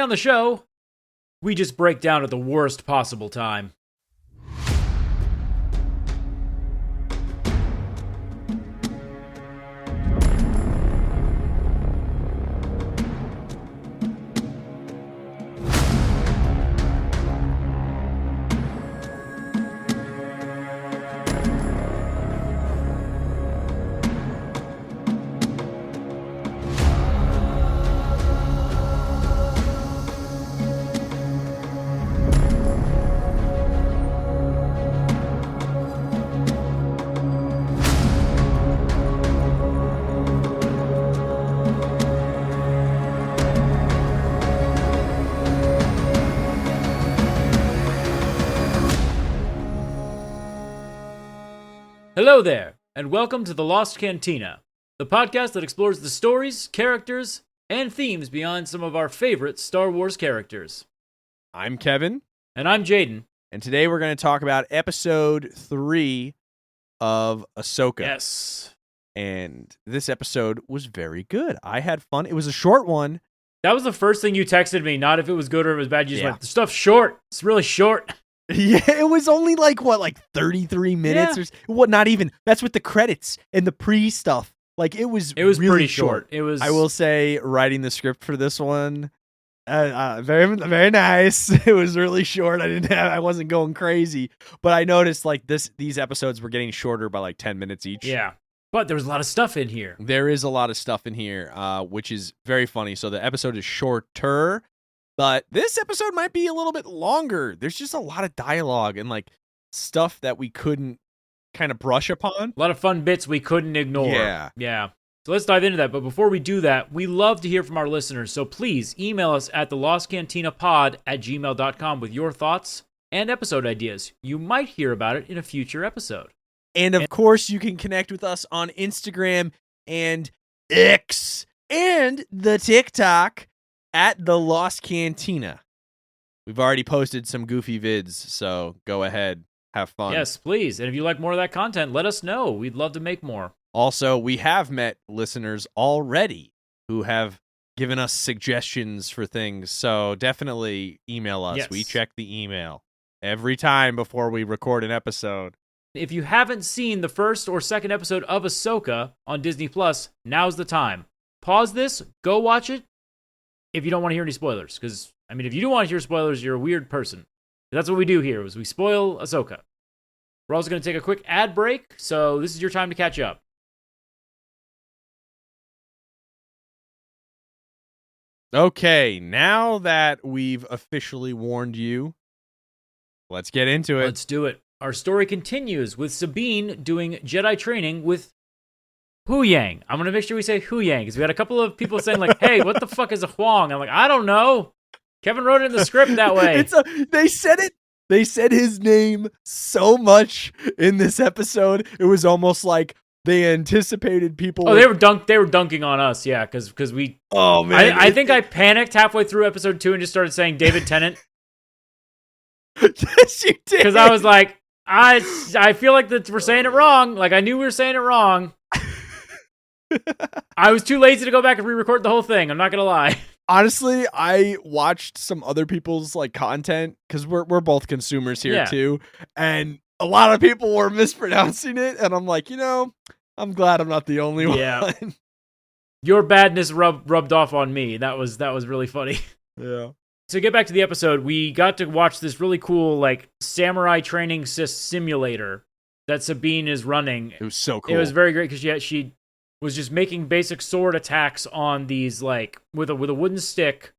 on the show, we just break down at the worst possible time. Hello there, and welcome to The Lost Cantina, the podcast that explores the stories, characters, and themes beyond some of our favorite Star Wars characters. I'm Kevin. And I'm Jaden. And today we're going to talk about episode 3 of AHSOKA. Yes. And this episode was very good. I had fun. It was a short one. That was the first thing you texted me, not if it was good or if it was bad. You just went, the stuff's short. It's really short. Yeah, it was only like 33 minutes? Yeah. Or what? Not even. That's with the credits and the pre-stuff. Like, it was really pretty short. It was. I will say, writing the script for this one, very, very nice. It was really short. I wasn't going crazy, but I noticed these episodes were getting shorter by 10 minutes each. Yeah, but there was a lot of stuff in here. There is a lot of stuff in here, which is very funny. So the episode is shorter, but this episode might be a little bit longer. There's just a lot of dialogue and stuff that we couldn't kind of brush upon. A lot of fun bits we couldn't ignore. Yeah. So let's dive into that. But before we do that, we love to hear from our listeners. So please email us at thelostcantinapod@gmail.com with your thoughts and episode ideas. You might hear about it in a future episode. And of course, you can connect with us on Instagram and X and the TikTok at The Lost Cantina. We've already posted some goofy vids, so go ahead, have fun. Yes, please. And if you like more of that content, let us know. We'd love to make more. Also, we have met listeners already who have given us suggestions for things, so definitely email us. Yes. We check the email every time before we record an episode. If you haven't seen the first or second episode of AHSOKA on Disney+, now's the time. Pause this, go watch it, if you don't want to hear any spoilers. Because, if you do want to hear spoilers, you're a weird person. That's what we do here, is we spoil AHSOKA. We're also going to take a quick ad break, so this is your time to catch up. Okay, now that we've officially warned you, let's get into it. Let's do it. Our story continues with Sabine doing Jedi training with Hu Yang. I'm going to make sure we say Hu Yang, because we had a couple of people saying, hey, what the fuck is a Huang? I'm like, I don't know. Kevin wrote it in the script that way. They said it. They said his name so much in this episode. It was almost like they anticipated people. Oh, they were dunking on us, yeah, because we. Oh man, I think I panicked halfway through episode 2 and just started saying David Tennant. Yes, you did. Because I was like, I feel like that we're saying it wrong. I knew we were saying it wrong. I was too lazy to go back and re-record the whole thing. I'm not gonna lie. Honestly, I watched some other people's content because we're both consumers here too, and a lot of people were mispronouncing it, and I'm like, I'm glad I'm not the only one. Your badness rubbed off on me. That was really funny. Yeah. To get back to the episode, we got to watch this really cool samurai training simulator that Sabine is running. It was so cool. It was very great because she was just making basic sword attacks on these with a wooden stick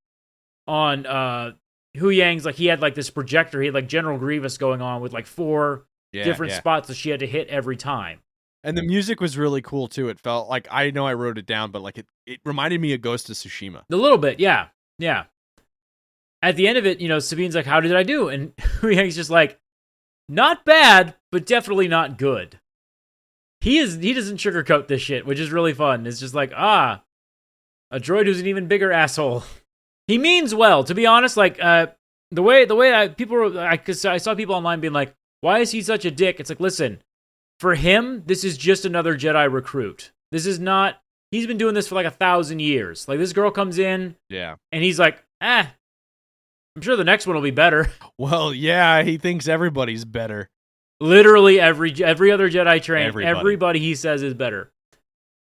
on Hu Yang's. He had this projector. He had General Grievous going on with 4 different spots that she had to hit every time. And the music was really cool too. It felt I know I wrote it down, but it reminded me of Ghost of Tsushima. A little bit, yeah. At the end of it, Sabine's like, "How did I do?" And Hu Yang's just like, "Not bad, but definitely not good." He doesn't sugarcoat this shit, which is really fun. It's just a droid who's an even bigger asshole. He means well, to be honest. The way I saw people online being like, "Why is he such a dick?" It's listen, for him, this is just another Jedi recruit. This is not. He's been doing this for 1,000 years. This girl comes in, and he's like, I'm sure the next one will be better. Well, yeah, he thinks everybody's better. Literally every other Jedi trained, Everybody. everybody he says is better.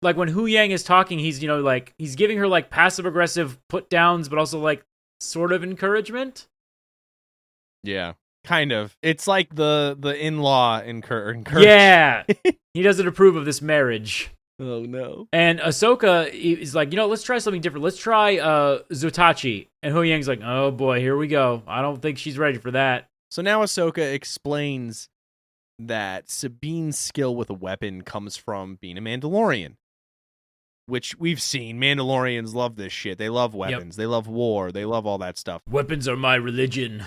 Like when Hu Yang is talking, he's like he's giving her like passive aggressive put downs, but also like sort of encouragement. Yeah, kind of. It's like the in-law encourage. Yeah, he doesn't approve of this marriage. Oh no. And Ahsoka is like, let's try something different. Let's try Zutachi. And Hu Yang's like, oh boy, here we go. I don't think she's ready for that. So now Ahsoka explains that Sabine's skill with a weapon comes from being a Mandalorian, which we've seen. Mandalorians love this shit. They love weapons. Yep. They love war. They love all that stuff. Weapons are my religion.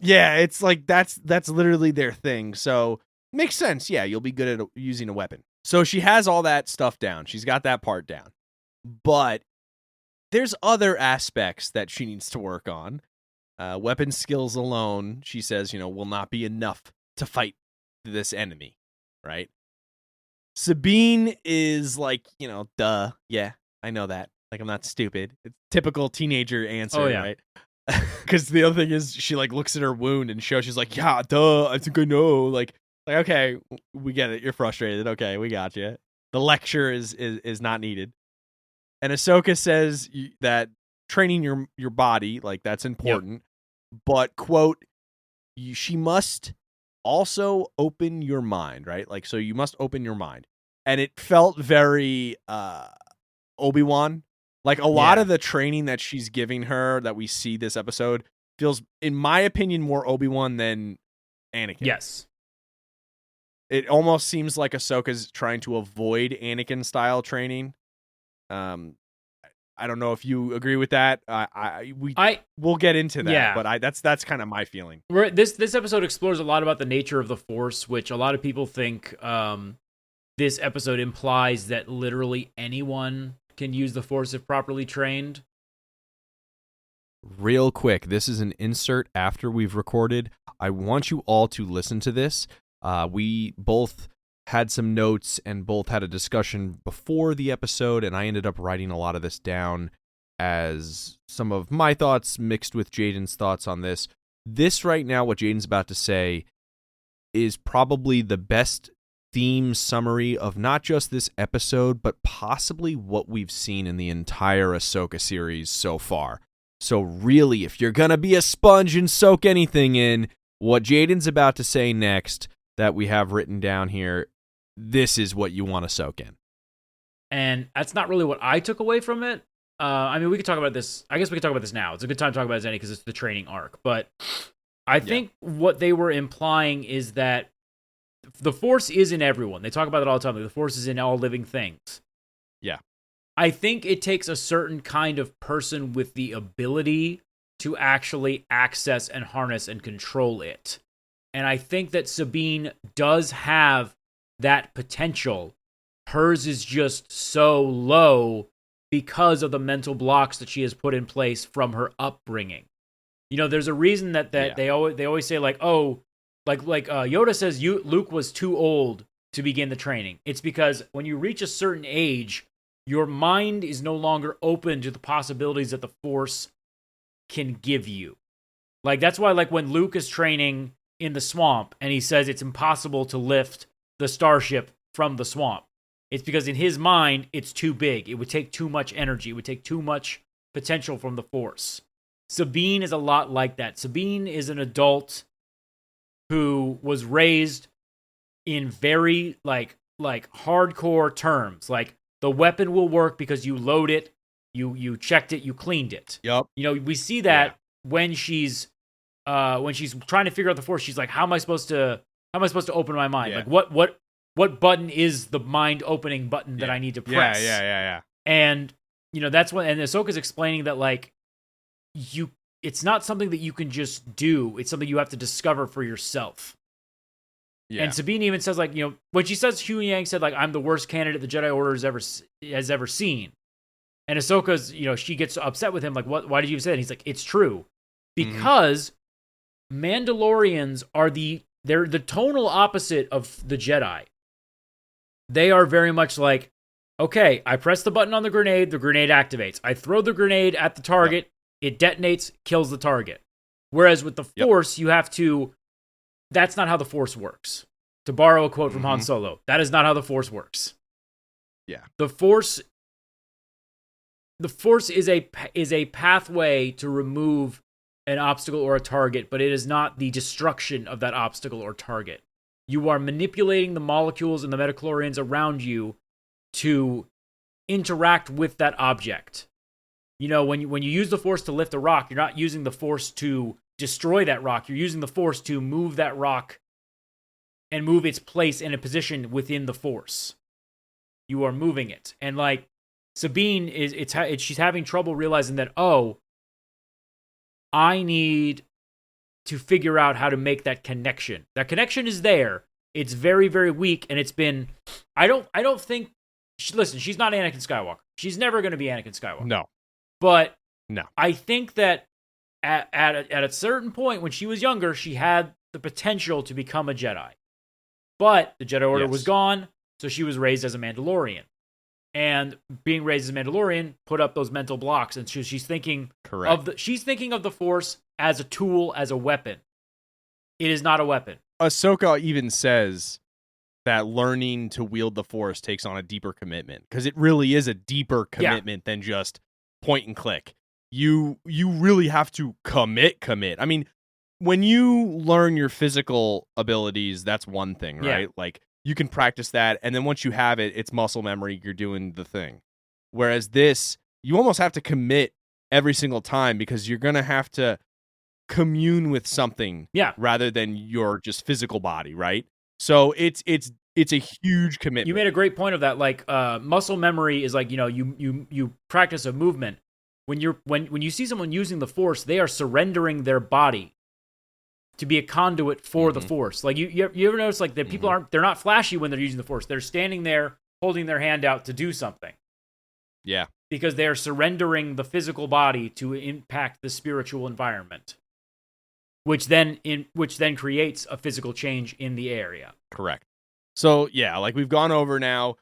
Yeah, it's like that's literally their thing. So makes sense. Yeah, you'll be good at using a weapon. So she has all that stuff down. She's got that part down. But there's other aspects that she needs to work on. Weapon skills alone, she says, will not be enough to fight this enemy, right? Sabine is like, duh. Yeah, I know that. Like, I'm not stupid. It's typical teenager answer, right? Because the other thing is she like looks at her wound and she's like, yeah, duh, I think I know. Like, okay, we get it. You're frustrated. Okay, we got you. The lecture is not needed. And Ahsoka says that training your body, like, that's important. Yep. But, quote, she must also open your mind, right? Like, so you must open your mind. And it felt very Obi-Wan. Like, a lot of the training that she's giving her that we see this episode feels, in my opinion, more Obi-Wan than Anakin. Yes. It almost seems like Ahsoka's trying to avoid Anakin-style training. I don't know if you agree with that. We'll get into that, but that's kind of my feeling. This episode explores a lot about the nature of the Force, which a lot of people think this episode implies that literally anyone can use the Force if properly trained. Real quick, this is an insert after we've recorded. I want you all to listen to this. We both had some notes and both had a discussion before the episode, and I ended up writing a lot of this down as some of my thoughts mixed with Jaden's thoughts on this. This right now, what Jaden's about to say, is probably the best theme summary of not just this episode, but possibly what we've seen in the entire Ahsoka series so far. So really, if you're going to be a sponge and soak anything in, what Jaden's about to say next that we have written down here, this is what you want to soak in. And that's not really what I took away from it. I mean, we could talk about this. I guess we could talk about this now. It's a good time to talk about it, Zenny, because it's the training arc. But I think what they were implying is that the Force is in everyone. They talk about it all the time. Like, the Force is in all living things. Yeah. I think it takes a certain kind of person with the ability to actually access and harness and control it. And I think that Sabine does have that potential. Hers is just so low because of the mental blocks that she has put in place from her upbringing. There's a reason that they always say, like, oh, like Yoda says Luke was too old to begin the training. It's because when you reach a certain age, your mind is no longer open to the possibilities that the Force can give you. Like, that's why, like, when Luke is training in the swamp and he says it's impossible to lift the starship from the swamp, it's because in his mind, it's too big. It would take too much energy. It would take too much potential from the Force. Sabine is a lot like that. Sabine is an adult who was raised in very, like hardcore terms. Like, the weapon will work because you load it, you checked it, you cleaned it. Yep. We see that when she's trying to figure out the Force. She's like, how am I supposed to open my mind? Yeah. Like, what button is the mind opening button that I need to press? Yeah. And that's when, and Ahsoka's explaining that, like, it's not something that you can just do. It's something you have to discover for yourself. Yeah. And Sabine even says, like, when she says Hu Yang said, like, I'm the worst candidate the Jedi Order has ever seen. And Ahsoka's, she gets upset with him, like, why did you say that? And he's like, it's true. Because Mandalorians are they're the tonal opposite of the Jedi. They are very much like, okay, I press the button on the grenade activates. I throw the grenade at the target, it detonates, kills the target. Whereas with the Yep. Force, you have to. That's not how the Force works. To borrow a quote from Han Solo, that is not how the Force works. Yeah. The Force is a pathway to remove an obstacle or a target, but it is not the destruction of that obstacle or target. You are manipulating the molecules and the metachlorians around you to interact with that object. You know, when you use the Force to lift a rock, you're not using the Force to destroy that rock. You're using the Force to move that rock and move its place in a position within the Force. You are moving it. And like Sabine she's having trouble realizing that, oh, I need to figure out how to make that connection. That connection is there. It's very, very weak, and it's been. I don't think. Listen, she's not Anakin Skywalker. She's never going to be Anakin Skywalker. No, but no. I think that at a certain point when she was younger, she had the potential to become a Jedi, but the Jedi Order was gone, so she was raised as a Mandalorian. And being raised as a Mandalorian put up those mental blocks, and she's thinking she's thinking of the Force as a tool, as a weapon. It is not a weapon. Ahsoka even says that learning to wield the Force takes on a deeper commitment, because it really is a deeper commitment than just point and click. You really have to commit. I mean, when you learn your physical abilities, that's one thing, right? Like, you can practice that, and then once you have it, it's muscle memory. You're doing the thing. Whereas this, you almost have to commit every single time, because you're going to have to commune with something rather than your just physical body, right? So it's a huge commitment. You made a great point of that. Like, muscle memory is like, you know, you practice a movement. When you see someone using the Force, they are surrendering their body to be a conduit for the Force. Like, you ever notice, like, that people they're not flashy when they're using the Force. They're standing there holding their hand out to do something. Yeah. Because they're surrendering the physical body to impact the spiritual environment, which then creates a physical change in the area. Correct. So, yeah, like we've gone over now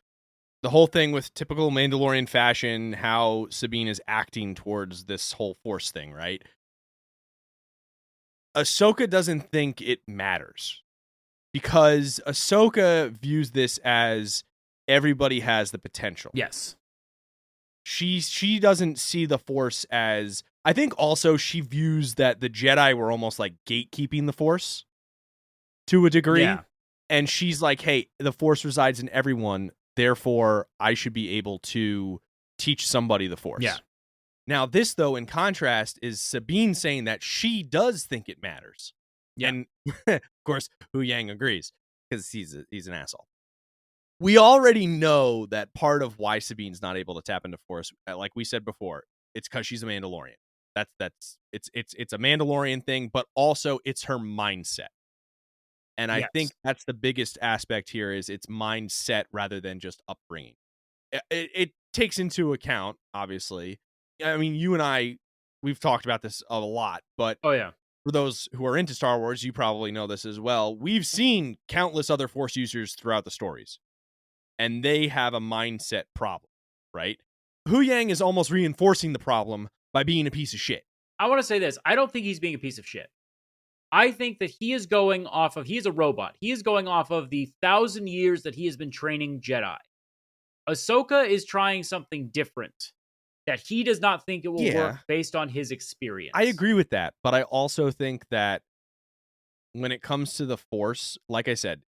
the whole thing with typical Mandalorian fashion, how Sabine is acting towards this whole Force thing, right? Ahsoka doesn't think it matters, because Ahsoka views this as everybody has the potential. Yes. She doesn't see the Force as... I think also she views that the Jedi were almost like gatekeeping the Force to a degree. Yeah. And she's like, hey, the Force resides in everyone, therefore I should be able to teach somebody the Force. Yeah. Now, this, though, in contrast, is Sabine saying that she does think it matters. Yeah. And, of course, Hu Yang agrees, because he's an asshole. We already know that part of why Sabine's not able to tap into Force, like we said before, it's because she's a Mandalorian. It's a Mandalorian thing, but also it's her mindset. And I think that's the biggest aspect here, is its mindset rather than just upbringing. It takes into account, obviously. I mean, you and I, we've talked about this a lot, but for those who are into Star Wars, you probably know this as well. We've seen countless other Force users throughout the stories, and they have a mindset problem, right? Hu Yang is almost reinforcing the problem by being a piece of shit. I want to say this. I don't think he's being a piece of shit. I think that he is going off of... He is a robot. He is going off of the 1,000 years that he has been training Jedi. Ahsoka is trying something different that he does not think it will work based on his experience. I agree with that, but I also think that when it comes to the Force, like I said,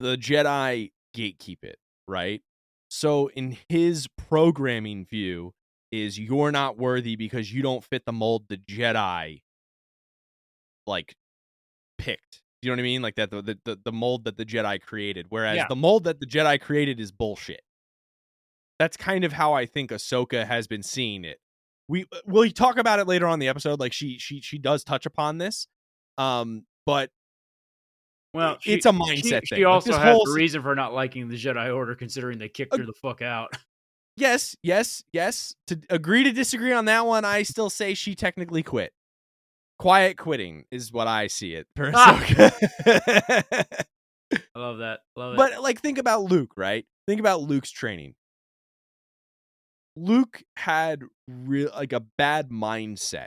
the Jedi gatekeep it, right? So in his programming view is, you're not worthy because you don't fit the mold the Jedi like picked. You know what I mean? Like that the mold that the Jedi created, whereas the mold that the Jedi created is bullshit. That's kind of how I think Ahsoka has been seeing it. We'll talk about it later on in the episode. Like she does touch upon this, but it's a mindset thing. She also has a reason for not liking the Jedi Order, considering they kicked her the fuck out. Yes. To agree to disagree on that one, I still say she technically quit. Quiet quitting is what I see it. I love that. But like, think about Luke, right? Think about Luke's training. Luke had a bad mindset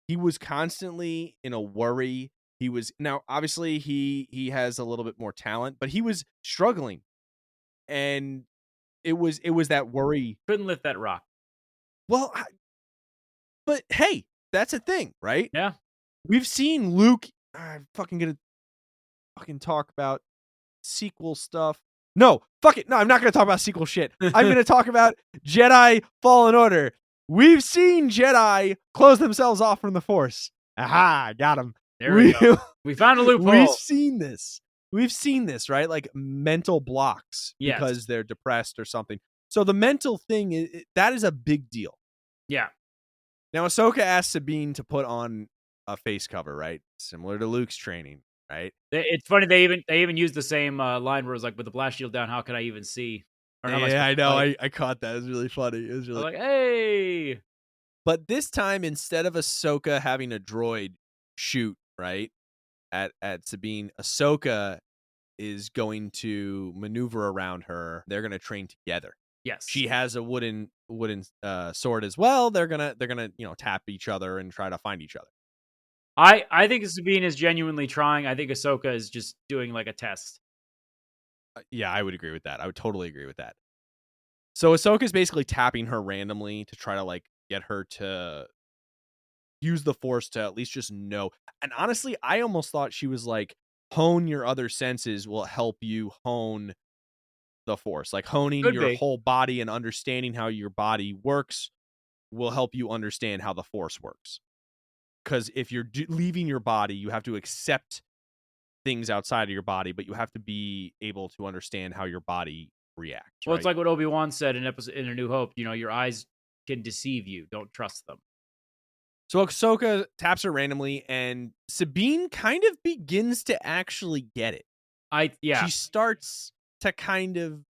he was constantly in a worry. He was now obviously he has a little bit more talent, but he was struggling, and it was that worry. Couldn't lift that rock. Well, but hey, that's a thing, right? Yeah. We've seen Luke. I'm fucking gonna fucking talk about sequel stuff. No, fuck it. No, I'm not gonna talk about sequel shit. I'm gonna talk about Jedi Fallen Order. We've seen Jedi close themselves off from the Force. Aha, got him. There we go. We found a loophole. We've seen this. We've seen this, right? Like mental blocks because they're depressed or something. So the mental thing, that is a big deal. Yeah. Now, Ahsoka asked Sabine to put on a face cover, right? Similar to Luke's training, right? It's funny they even used the same line where it was like, with the blast shield down, how can I even see? Or how Yeah, I know. I caught that. It was really funny. It was really like, hey. But this time, instead of Ahsoka having a droid shoot right at Sabine, Ahsoka is going to maneuver around her. They're going to train together. Yes. She has a wooden sword as well. They're gonna tap each other and try to find each other. I think Sabine is genuinely trying. I think Ahsoka is just doing like a test. Yeah, I would agree with that. I would totally agree with that. So Ahsoka's basically tapping her randomly to try to like get her to use the Force to at least just know. And honestly, I almost thought she was like, hone your other senses will help you hone the Force. Like honing your whole body and understanding how your body works will help you understand how the Force works. Because if you're leaving your body, you have to accept things outside of your body, but you have to be able to understand how your body reacts. Well, it's like what Obi-Wan said in A New Hope. Your eyes can deceive you. Don't trust them. So Ahsoka taps her randomly, and Sabine kind of begins to actually get it. She starts to kind of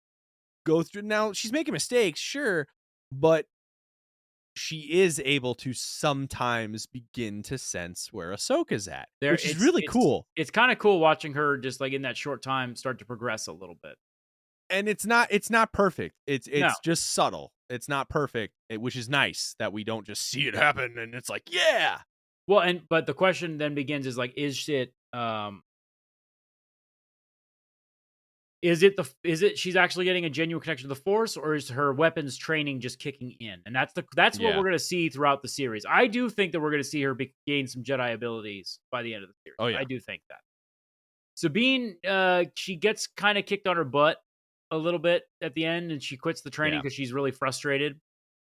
go through. Now, she's making mistakes, sure, but she is able to sometimes begin to sense where Ahsoka's at, which is really cool. It's kind of cool watching her just like in that short time start to progress a little bit. And it's not perfect. It's just subtle. It's not perfect, which is nice that we don't just see it happen and it's like, yeah. Well, but the question then begins is like, is it she's actually getting a genuine connection to the Force, or is her weapons training just kicking in? And that's what we're going to see throughout the series. I do think that we're going to see her gain some Jedi abilities by the end of the series. Oh, yeah. I do think that. Sabine, she gets kind of kicked on her butt a little bit at the end, and she quits the training because she's really frustrated.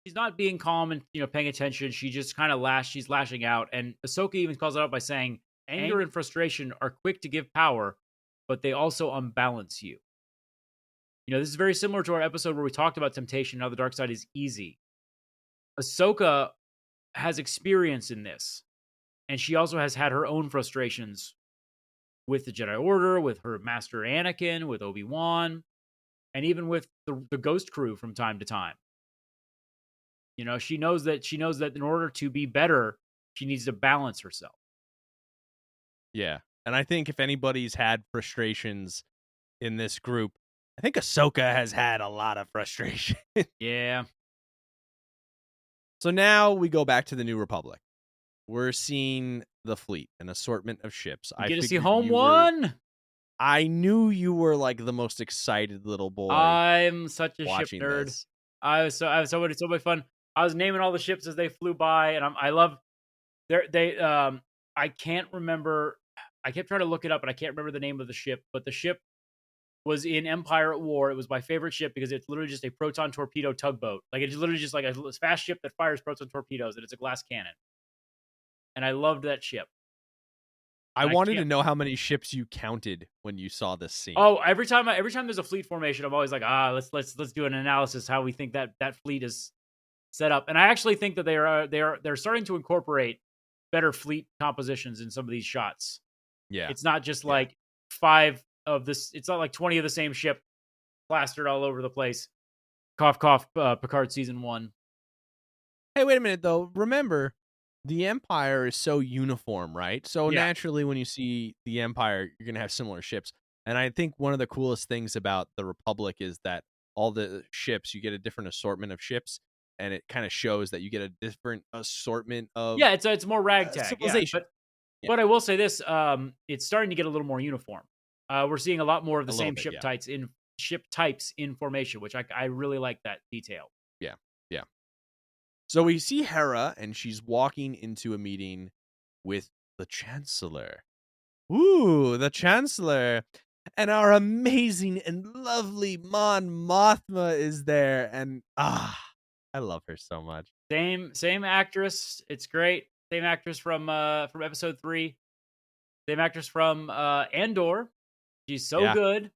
She's not being calm and paying attention. She just kind of she's lashing out. And Ahsoka even calls it out by saying, anger and frustration are quick to give power, but they also unbalance you. This is very similar to our episode where we talked about temptation and how the dark side is easy. Ahsoka has experience in this, and she also has had her own frustrations with the Jedi Order, with her master Anakin, with Obi-Wan, and even with the Ghost Crew from time to time. She knows that in order to be better, she needs to balance herself. Yeah. And I think if anybody's had frustrations in this group, I think Ahsoka has had a lot of frustration. Yeah. So now we go back to the New Republic. We're seeing the fleet, an assortment of ships. You get to see Home One. I knew you were like the most excited little boy. I'm such a ship nerd. This. I was so much fun. I was naming all the ships as they flew by, and I love I can't remember. I kept trying to look it up, and I can't remember the name of the ship. But the ship was in Empire at War. It was my favorite ship because it's literally just a proton torpedo tugboat. Like it's literally just like a fast ship that fires proton torpedoes, and it's a glass cannon. And I loved that ship. I wanted to know how many ships you counted when you saw this scene. Oh, every time there's a fleet formation, I'm always like, let's do an analysis how we think that fleet is set up. And I actually think that they're starting to incorporate better fleet compositions in some of these shots. Yeah, it's not just like 5 of this. It's not like 20 of the same ship plastered all over the place. Cough, cough. Picard season 1. Hey, wait a minute though. Remember, the Empire is so uniform, right? So naturally, when you see the Empire, you're gonna have similar ships. And I think one of the coolest things about the Republic is that all the ships, you get a different assortment of ships. and it kind of shows that you get a different assortment of Yeah, it's more ragtag. Yeah, civilization. but I will say this: it's starting to get a little more uniform. We're seeing a lot more of the A little same bit, ship yeah. types in formation, which I really like that detail. Yeah, yeah. So we see Hera, and she's walking into a meeting with the Chancellor. Ooh, the Chancellor. And our amazing and lovely Mon Mothma is there. And I love her so much. Same actress. It's great. Same actress from episode 3. Same actress from Andor. She's so Yeah, good.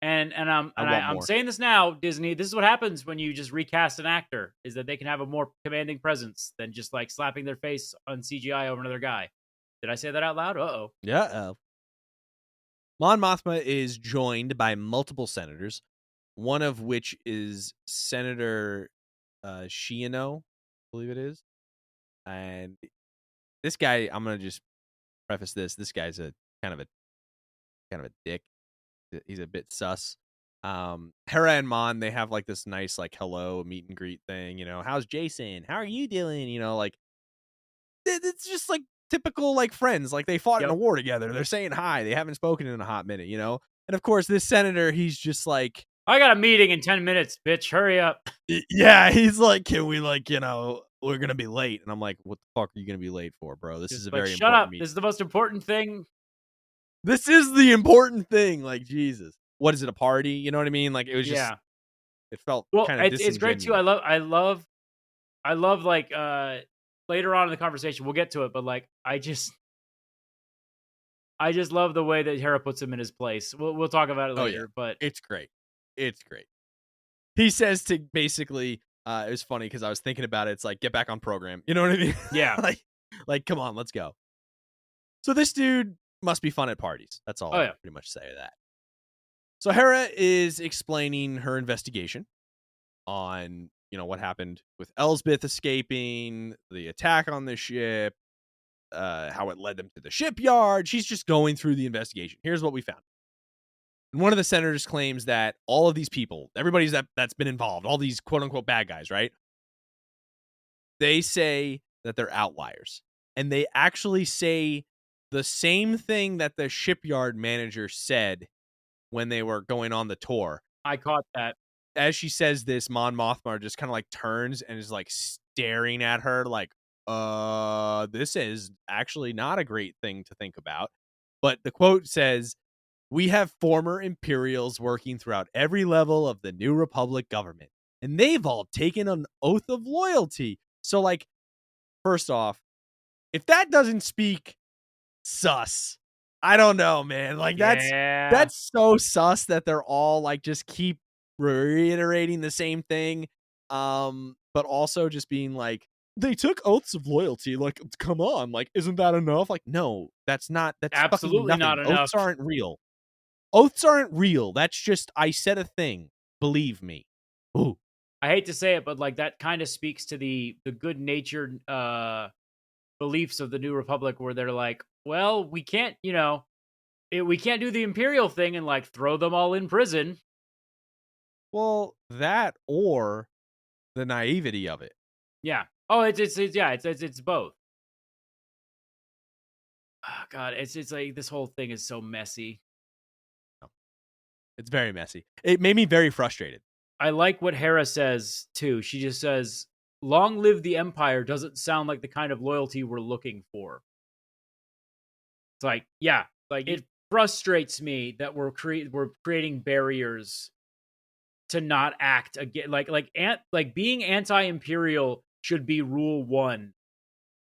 And I want I'm more. saying this now, Disney. This is what happens when you just recast an actor: is that they can have a more commanding presence than just like slapping their face on CGI over another guy. Did I say that out loud? Uh-oh. Yeah. Mon Mothma is joined by multiple senators, one of which is Senator Shiano, I believe it is. And this guy, I'm gonna just preface this. This guy's a kind of a dick. He's a bit sus. Hera and Mon, they have like this nice like hello meet and greet thing. How's Jason? How are you doing? Like it's just like typical like friends. Like they fought in a Yep. war together. They're saying hi. They haven't spoken in a hot minute. And of course, this senator, he's just like, I got a meeting in 10 minutes, bitch. Hurry up. yeah, he's like, can we like, we're gonna be late. And I'm like, what the fuck are you gonna be late for, bro? This is a Like, very shut important up. meeting. This is the most important thing. This is the important thing. Like, Jesus. What is it, a party? You know what I mean? Like, it was just, it felt Well, kind of it's great too. disingenuous. I love like later on in the conversation, we'll get to it, but like I just love the way that Hera puts him in his place. We'll talk about it Oh, later, yeah. but It's great. It's great. He says to basically, it was funny because I was thinking about it. It's like, get back on program. You know what I mean? yeah. like, come on, let's go. So this dude must be fun at parties. That's all Oh, I yeah. pretty much say to that. So Hera is explaining her investigation on, what happened with Elsbeth escaping, the attack on the ship, how it led them to the shipyard. She's just going through the investigation. Here's what we found. And one of the senators claims that all of these people, everybody's that's been involved, all these quote unquote bad guys, right? They say that they're outliers. And they actually say the same thing that the shipyard manager said when they were going on the tour. I caught that. As she says this, Mon Mothma just kind of like turns and is like staring at her like, this is actually not a great thing to think about. But the quote says, "We have former Imperials working throughout every level of the New Republic government, and they've all taken an oath of loyalty." So, like, first off, if that doesn't speak sus, I don't know, man. Like, that's so sus that they're all like just keep reiterating the same thing. But also just being like, they took oaths of loyalty. Like, come on, like, isn't that enough? Like, no, that's Absolutely fucking nothing. not enough. Oaths aren't real. Oaths aren't real. That's just, I said a thing. Believe me. Ooh. I hate to say it, but like that kind of speaks to the good-natured beliefs of the New Republic, where they're like, well, we can't, we can't do the Imperial thing and like throw them all in prison. Well, that or the naivety of it. Yeah. Oh, it's both. Oh, God, it's like this whole thing is so messy. It's very messy. It made me very frustrated. I like what Hera says too. She just says, "Long live the Empire" doesn't sound like the kind of loyalty we're looking for. It's like, yeah, like it frustrates me that we're creating barriers to not act again. Like being anti-imperial should be rule 1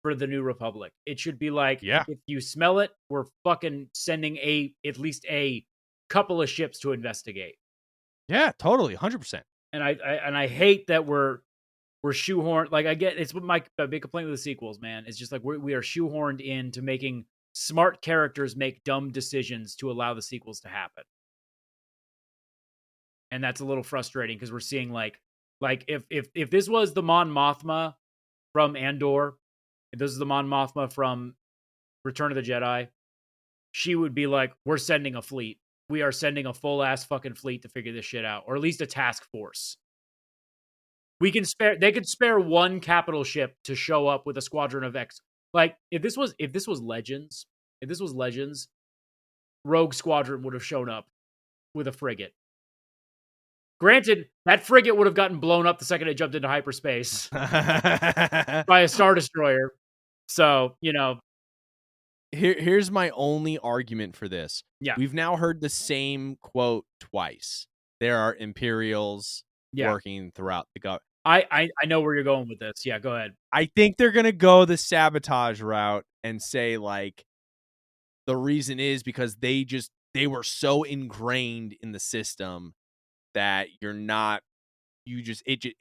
for the New Republic. It should be like, if you smell it, we're fucking sending at least a couple of ships to investigate. Yeah, totally, 100%. And I hate that we're shoehorned. Like, I get it's my big complaint with the sequels, man. It's just like we are shoehorned into making smart characters make dumb decisions to allow the sequels to happen. And that's a little frustrating because we're seeing like if this was the Mon Mothma from Andor, if this is the Mon Mothma from Return of the Jedi, she would be like, we're sending a fleet. We are sending a full ass fucking fleet to figure this shit out, or at least a task force. We can spare. They could spare one capital ship to show up with a squadron of X. Like if this was Legends, Rogue Squadron would have shown up with a frigate. Granted, that frigate would have gotten blown up the second it jumped into hyperspace by a Star Destroyer. So, Here's my only argument for this. Yeah. We've now heard the same quote twice. There are Imperials working throughout the government. I know where you're going with this. Yeah, go ahead. I think they're going to go the sabotage route and say, like, the reason is because they were so ingrained in the system that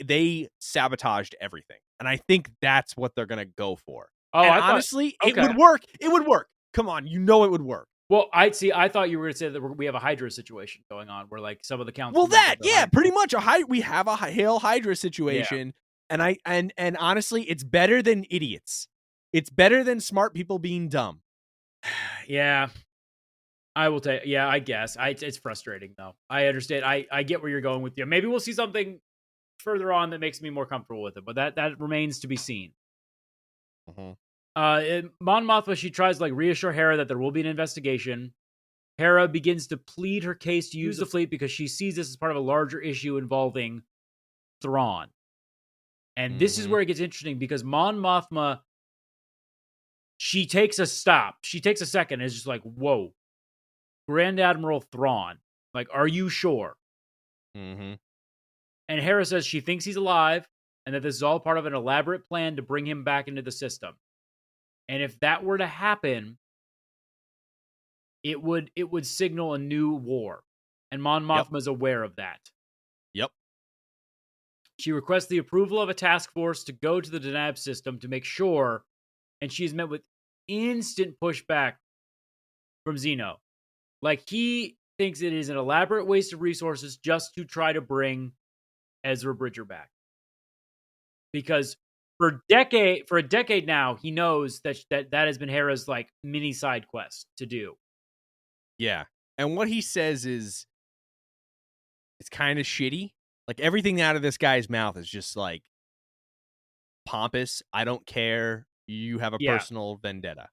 they sabotaged everything. And I think that's what they're going to go for. Oh, honestly, it would work. It would work. Come on, it would work. Well, I thought you were going to say that we have a Hydra situation going on where like some of the council. Well, pretty much we have a Hail Hydra situation. Yeah. And honestly, it's better than idiots. It's better than smart people being dumb. Yeah. I will take. Yeah, I guess. It's frustrating though. I understand. I get where you're going with you. Maybe we'll see something further on that makes me more comfortable with it, but that remains to be seen. Mon Mothma, she tries to like reassure Hera that there will be an investigation. Hera begins to plead her case to use the fleet because she sees this as part of a larger issue involving Thrawn. And this is where it gets interesting because Mon Mothma, she takes a stop. She takes a second and is just like, whoa. Grand Admiral Thrawn, like, are you sure? And Hera says she thinks he's alive and that this is all part of an elaborate plan to bring him back into the system. And if that were to happen, it would signal a new war. And Mon Mothma is aware of that. Yep. She requests the approval of a task force to go to the Denab system to make sure, and she's met with instant pushback from Zeno. Like, he thinks it is an elaborate waste of resources just to try to bring Ezra Bridger back. Because for a decade now, he knows that has been Hera's, like, mini side quest to do. Yeah. And what he says is, it's kind of shitty. Like, everything out of this guy's mouth is just, like, pompous. I don't care. You have a personal vendetta.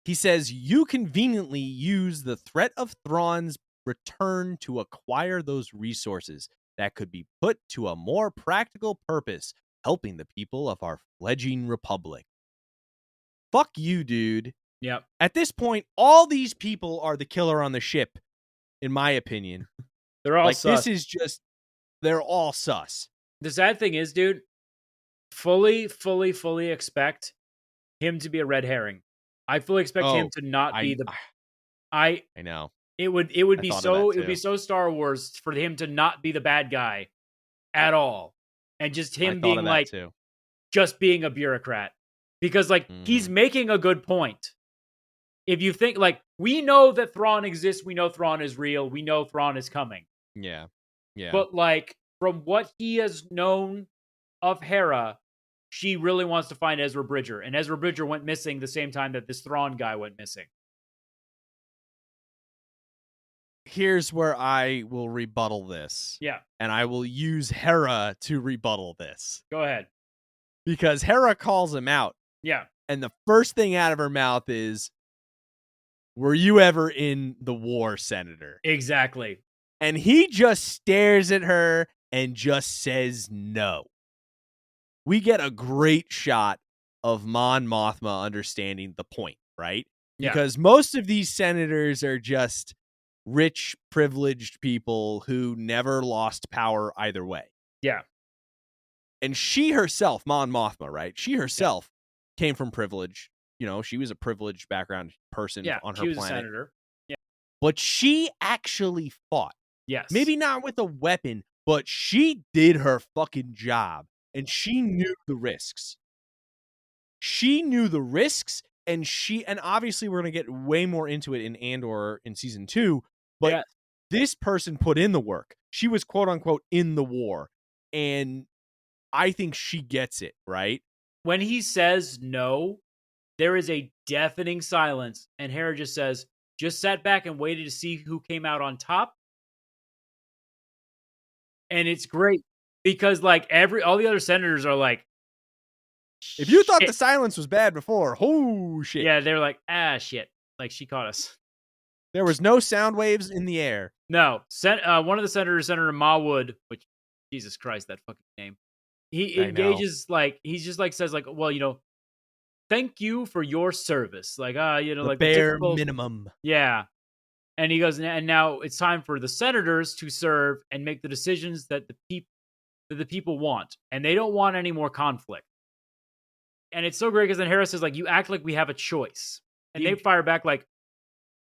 He says, you conveniently use the threat of Thrawn's return to acquire those resources that could be put to a more practical purpose, helping the people of our fledgling republic. Fuck you, dude. Yep. At this point, all these people are the killer on the ship, in my opinion. They're all sus. They're all sus. The sad thing is, dude, fully expect him to be a red herring. I fully expect him to not be the. I know. It would be so Star Wars for him to not be the bad guy at all, and just him being like just being a bureaucrat, because like he's making a good point. If you think like we know that Thrawn exists, we know Thrawn is real, we know Thrawn is coming. Yeah. But like from what he has known of Hera, she really wants to find Ezra Bridger, and Ezra Bridger went missing the same time that this Thrawn guy went missing. Here's where I will rebuttal this. Yeah. And I will use Hera to rebuttal this. Go ahead. Because Hera calls him out. Yeah. And the first thing out of her mouth is, were you ever in the war, Senator? Exactly. And he just stares at her and just says no. We get a great shot of Mon Mothma understanding the point, right? Yeah. Because most of these senators are just rich, privileged people who never lost power either way. Yeah. And she herself, Mon Mothma, right? She herself came from privilege. You know, she was a privileged background person on her planet. A senator. Yeah. But she actually fought. Yes. Maybe not with a weapon, but she did her fucking job. And she knew the risks. And obviously we're going to get way more into it in Andor in season 2, but this person put in the work. She was quote unquote in the war. And I think she gets it, right? When he says no, there is a deafening silence, and Hera just says, just sat back and waited to see who came out on top. And it's great. because like all the other senators are like, If you thought "Shit." the silence was bad before, oh shit. Yeah, they're like, shit, like she caught us. There was no sound waves in the air. No, one of the senators, Senator Mawood, which Jesus Christ, that fucking name. He I know. engages like he's just like says like, well, thank you for your service, like The like the bare typical, minimum. yeah. And he goes, and now it's time for the senators to serve and make the decisions that the people want, and they don't want any more conflict. And it's so great because then Harris is like, you act like we have a choice, and they fire back like,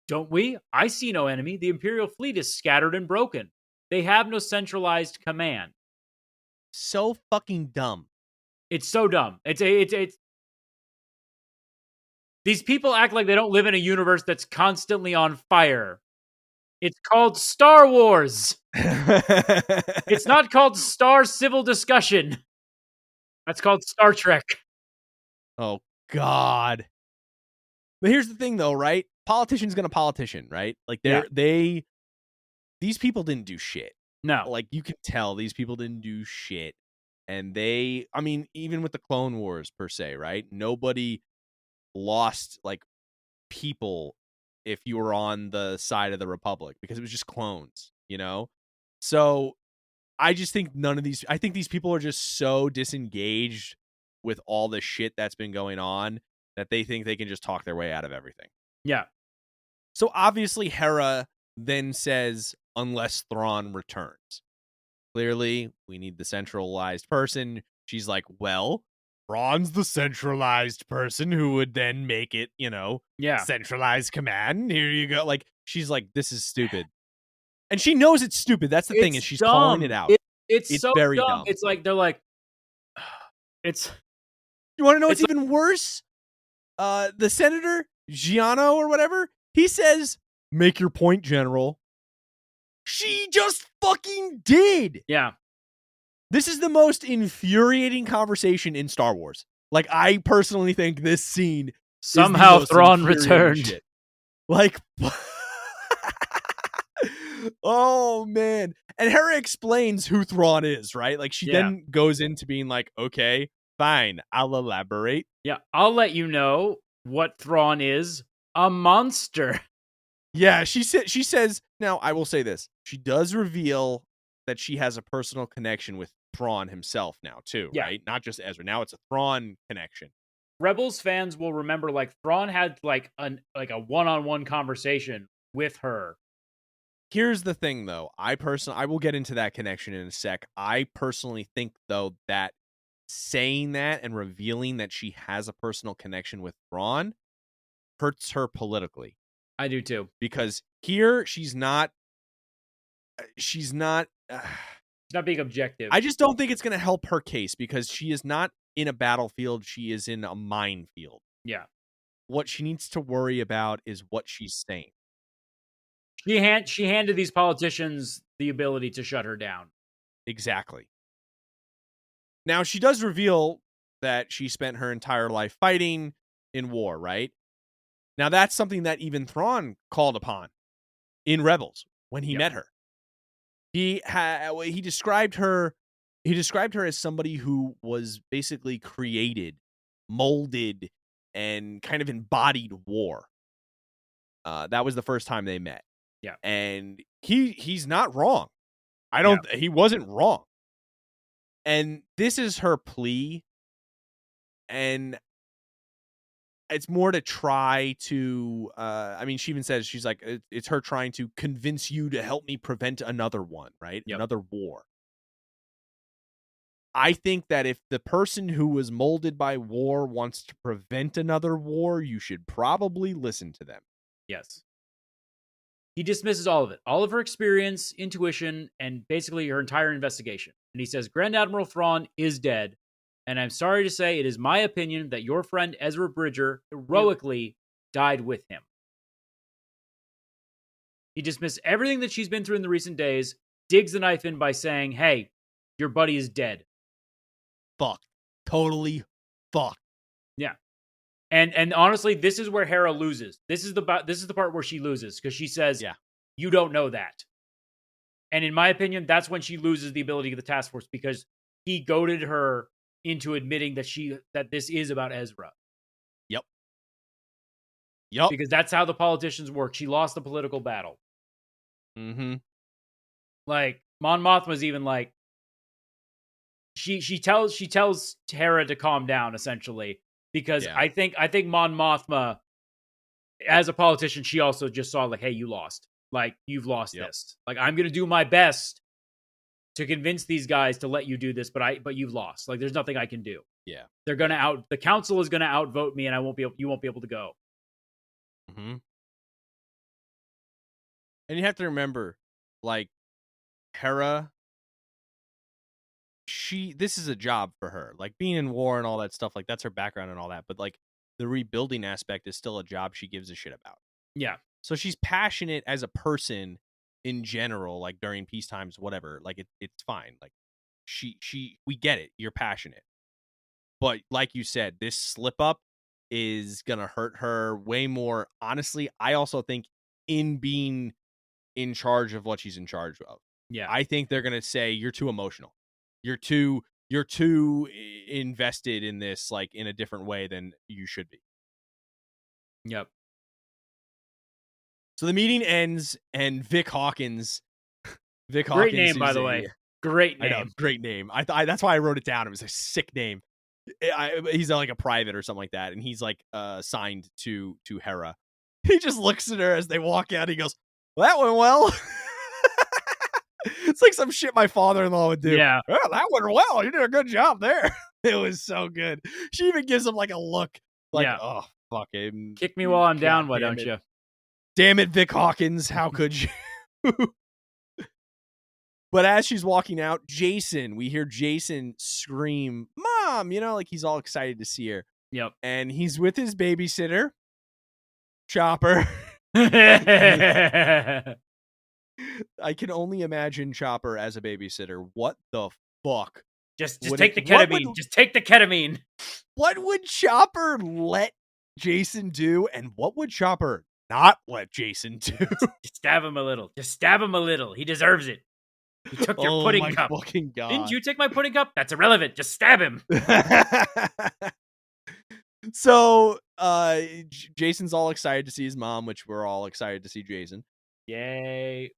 don't we? I see no enemy. The Imperial fleet is scattered and broken. They have no centralized command. So fucking dumb. It's so dumb. It's these people act like they don't live in a universe that's constantly on fire. It's called Star Wars. It's not called Star Civil Discussion. That's called Star Trek. Oh God. But here's the thing though, right? Politician's gonna politician, right? Like these people didn't do shit. No. Like you can tell these people didn't do shit. And I mean, even with the Clone Wars per se, right? Nobody lost like people if you were on the side of the Republic because it was just clones, you know? So I just think I think these people are just so disengaged with all the shit that's been going on that they think they can just talk their way out of everything. Yeah. So obviously Hera then says, unless Thrawn returns. Clearly, we need the centralized person. She's like, well, Thrawn's the centralized person who would then make it, centralized command. Here you go. Like, she's like, this is stupid. And she knows it's stupid. That's the thing, is she's calling it out. It's so very dumb. dumb. It's like, they're like, it's... You want to know what's even worse? The senator, Giano or whatever, he says, make your point, General. She just fucking did. Yeah. This is the most infuriating conversation in Star Wars. Like, I personally think this scene somehow is Thrawn returned. Shit. Like, oh man. And Hera explains who Thrawn is, right? Like, she then goes into being like, okay, fine, I'll elaborate. Yeah, I'll let you know what Thrawn is. A monster. Yeah, she says, now I will say this. She does reveal that she has a personal connection with Thrawn himself now too, right? Not just Ezra. Now it's a Thrawn connection. Rebels fans will remember like Thrawn had like a one-on-one conversation with her. Here's the thing though. I will get into that connection in a sec. I personally think though that saying that and revealing that she has a personal connection with Thrawn hurts her politically. I do too. Because here she's not not being objective. I just don't think it's going to help her case because she is not in a battlefield. She is in a minefield. Yeah. What she needs to worry about is what she's saying. She handed these politicians the ability to shut her down. Exactly. Now, she does reveal that she spent her entire life fighting in war, right? Now, that's something that even Thrawn called upon in Rebels when he met her. He described her as somebody who was basically created, molded, and kind of embodied war. That was the first time they met. Yeah. And he's not wrong. He wasn't wrong. And this is her plea. And it's more to try to, she even says, she's like, it's her trying to convince you to help me prevent another one, right? Yep. Another war. I think that if the person who was molded by war wants to prevent another war, you should probably listen to them. Yes. He dismisses all of it, all of her experience, intuition, and basically her entire investigation. And he says, Grand Admiral Thrawn is dead. And I'm sorry to say, it is my opinion that your friend Ezra Bridger heroically died with him. He dismissed everything that she's been through in the recent days, digs the knife in by saying, hey, your buddy is dead. Fuck. Totally fuck. Yeah. And honestly, this is where Hera loses. This is the part where she loses, because she says, you don't know that. And in my opinion, that's when she loses the ability of the task force, because he goaded her into admitting that this is about Ezra. Yep. Yep. Because that's how the politicians work. She lost the political battle. Mm-hmm. Like, Mon Mothma's even like, she tells Hera to calm down, essentially, because Yeah. I think Mon Mothma, as a politician, she also just saw like, hey, you lost. Like, you've lost this. Like, I'm gonna do my best to convince these guys to let you do this, but you've lost. Like, there's nothing I can do. Yeah. They're gonna the council is gonna outvote me, and you won't be able to go. Mm-hmm. And you have to remember, like, Hera, this is a job for her. Like, being in war and all that stuff, like, that's her background and all that. But, like, the rebuilding aspect is still a job she gives a shit about. Yeah. So she's passionate as a person in general, like, during peace times, whatever. Like, it's fine. Like, we get it. You're passionate. But like you said, this slip up is going to hurt her way more. Honestly, I also think in being in charge of what she's in charge of. Yeah. I think they're going to say you're too emotional. You're too invested in this, like, in a different way than you should be. Yep. So the meeting ends, and Vic Hawkins. Great name, by the way. Great name. I know, great name. I that's why I wrote it down. It was a sick name. He's like a private or something like that, and he's like signed to Hera. He just looks at her as they walk out. He goes, well, "That went well." It's like some shit my father-in-law would do. Yeah. "Well, that went well. You did a good job there." It was so good. She even gives him like a look, like, Yeah. "Oh, fucking Kick me while I'm down, God why damn don't it. you?" Damn it, Vic Hawkins. How could you? But as she's walking out, we hear Jason scream, "Mom!" Like he's all excited to see her. Yep. And he's with his babysitter, Chopper. I can only imagine Chopper as a babysitter. What the fuck? Just take the ketamine. Just take the ketamine. What would Chopper let Jason do, and what would Chopper not let Jason do? Just stab him a little. Just stab him a little. He deserves it. He took your pudding cup. Fucking God. Didn't you take my pudding cup? That's irrelevant. Just stab him. So, Jason's all excited to see his mom, which we're all excited to see Jason. Yay.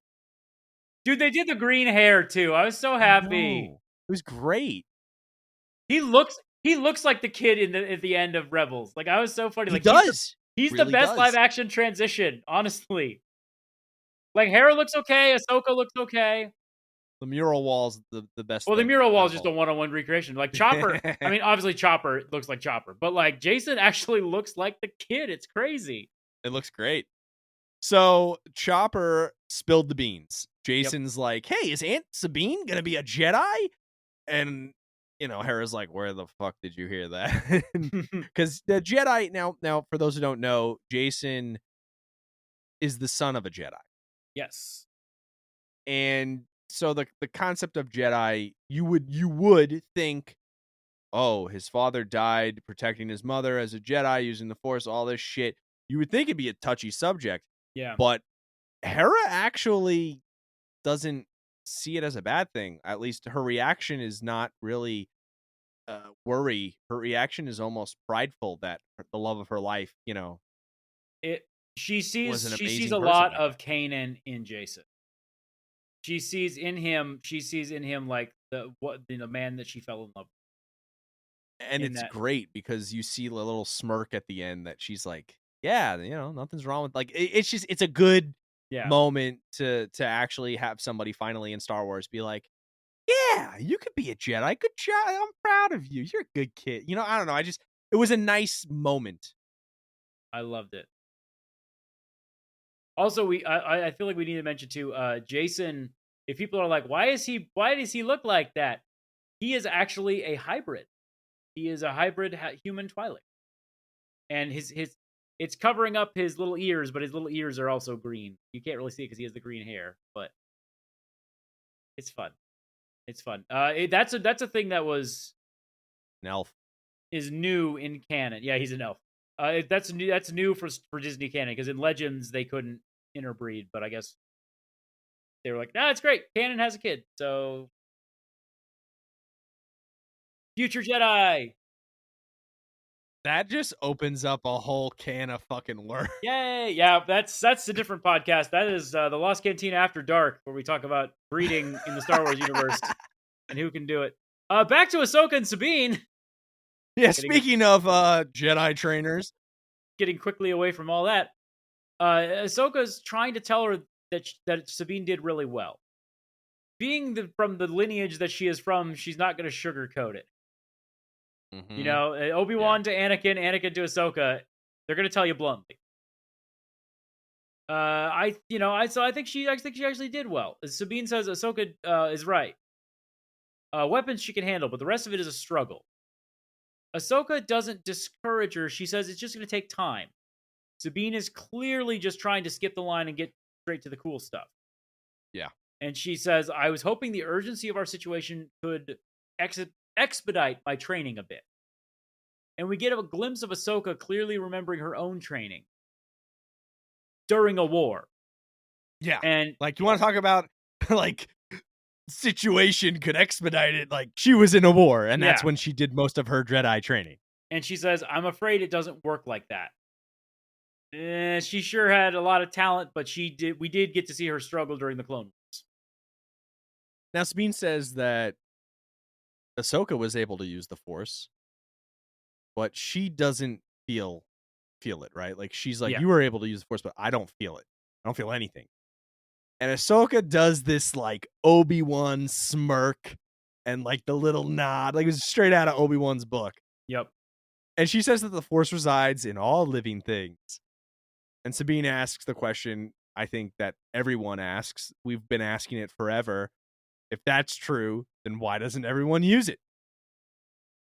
Dude, they did the green hair too. I was so happy. It was great. He looks like the kid at the end of Rebels. Like, I was so funny. Like, He does. He's Really the best does. live action transition, honestly. Like, Hera looks okay. Ahsoka looks okay. The mural wall's the best. Well, the mural wall is just a one-on-one recreation. Like, Chopper, I mean, obviously Chopper looks like Chopper, but like Jason actually looks like the kid. It's crazy. It looks great. So Chopper spilled the beans. Jason's like, "Hey, is Aunt Sabine gonna be a Jedi?" And Hera's like, "Where the fuck did you hear that?" Because the Jedi now, for those who don't know, Jason is the son of a Jedi. Yes. And so the concept of Jedi, you would think, oh, his father died protecting his mother as a Jedi using the Force, all this shit. You would think it'd be a touchy subject. Yeah. But Hera actually doesn't see it as a bad thing. At least her reaction is not really worry. Her reaction is almost prideful that the love of her life, She sees a person lot like of Kanan in Jason. She sees in him like the man that she fell in love with. And it's great because you see a little smirk at the end that she's like, yeah, nothing's wrong with, like, it's a good moment to actually have somebody finally in Star Wars be like, yeah, you could be a Jedi. Good job. I'm proud of you. You're a good kid. I don't know. It was a nice moment. I loved it. Also, I feel like we need to mention too, Jason. If people are like, why does he look like that? He is actually a hybrid. He is a hybrid human Twi'lek, and it's covering up his little ears, but his little ears are also green. You can't really see it because he has the green hair, but it's fun. It's fun. That's a thing that was an elf. Is new in canon. Yeah, he's an elf. That's new. That's new for Disney canon because in Legends they couldn't interbreed, but I guess they were like, "Nah, it's great. Kanan has a kid, so future Jedi, That just opens up a whole can of fucking worms. yay!" Yeah, that's a different podcast. That is the Lost Cantina After Dark, where we talk about breeding in the Star Wars universe and who can do it. Back to Ahsoka and Sabine. Yeah, Getting speaking of Jedi trainers. getting quickly away from all that. Ahsoka's trying to tell her that Sabine did really well. Being from the lineage that she is from, she's not going to sugarcoat it. You know, Obi-Wan to Anakin, Anakin to Ahsoka, they're going to tell you bluntly. I think she actually did well. As Sabine says, Ahsoka is right. Weapons she can handle, but the rest of it is a struggle. Ahsoka doesn't discourage her. She says it's just going to take time. Sabine is clearly just trying to skip the line and get straight to the cool stuff. Yeah. And she says, I was hoping the urgency of our situation could expedite my training a bit. And we get a glimpse of Ahsoka clearly remembering her own training during a war. Yeah. And like, you want to talk about like situation could expedite it? Like, she was in a war, and that's when she did most of her Jedi training. And she says, I'm afraid it doesn't work like that. She sure had a lot of talent, but we did get to see her struggle during the Clone Wars. Now, Sabine says that Ahsoka was able to use the Force, but she doesn't feel it, right? Like, she's like, you were able to use the Force, but I don't feel it. I don't feel anything. And Ahsoka does this, like, Obi-Wan smirk and, like, the little nod. Like, it was straight out of Obi-Wan's book. Yep. And she says that the Force resides in all living things. And Sabine asks the question, I think, that everyone asks. We've been asking it forever. If that's true, then why doesn't everyone use it?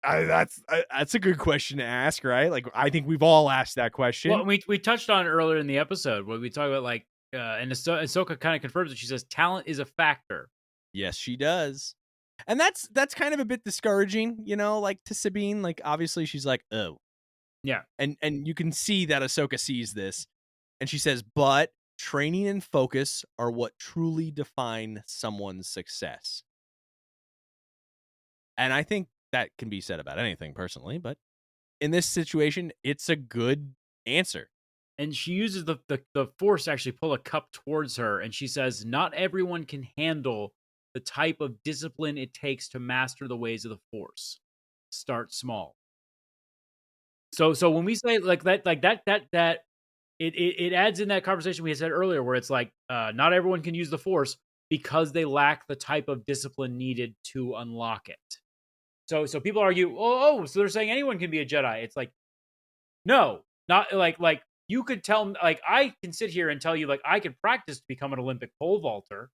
That's a good question to ask, right? Like, I think we've all asked that question. Well, we touched on it earlier in the episode where we talk about, like, and Ahsoka kind of confirms it. She says talent is a factor. Yes, she does. And that's kind of a bit discouraging, you know, like, to Sabine. Like, obviously she's like, oh. Yeah. And you can see that Ahsoka sees this. And she says, but training and focus are what truly define someone's success. And I think that can be said about anything personally, but in this situation, it's a good answer. And she uses the Force to actually pull a cup towards her, and she says, not everyone can handle the type of discipline it takes to master the ways of the Force. Start small. So when we say that it adds in that conversation we had said earlier, where it's like, not everyone can use the Force because they lack the type of discipline needed to unlock it. So people argue, so they're saying anyone can be a Jedi. It's like, no, not like you could tell, like, I can sit here and tell you, like, I can practice to become an Olympic pole vaulter,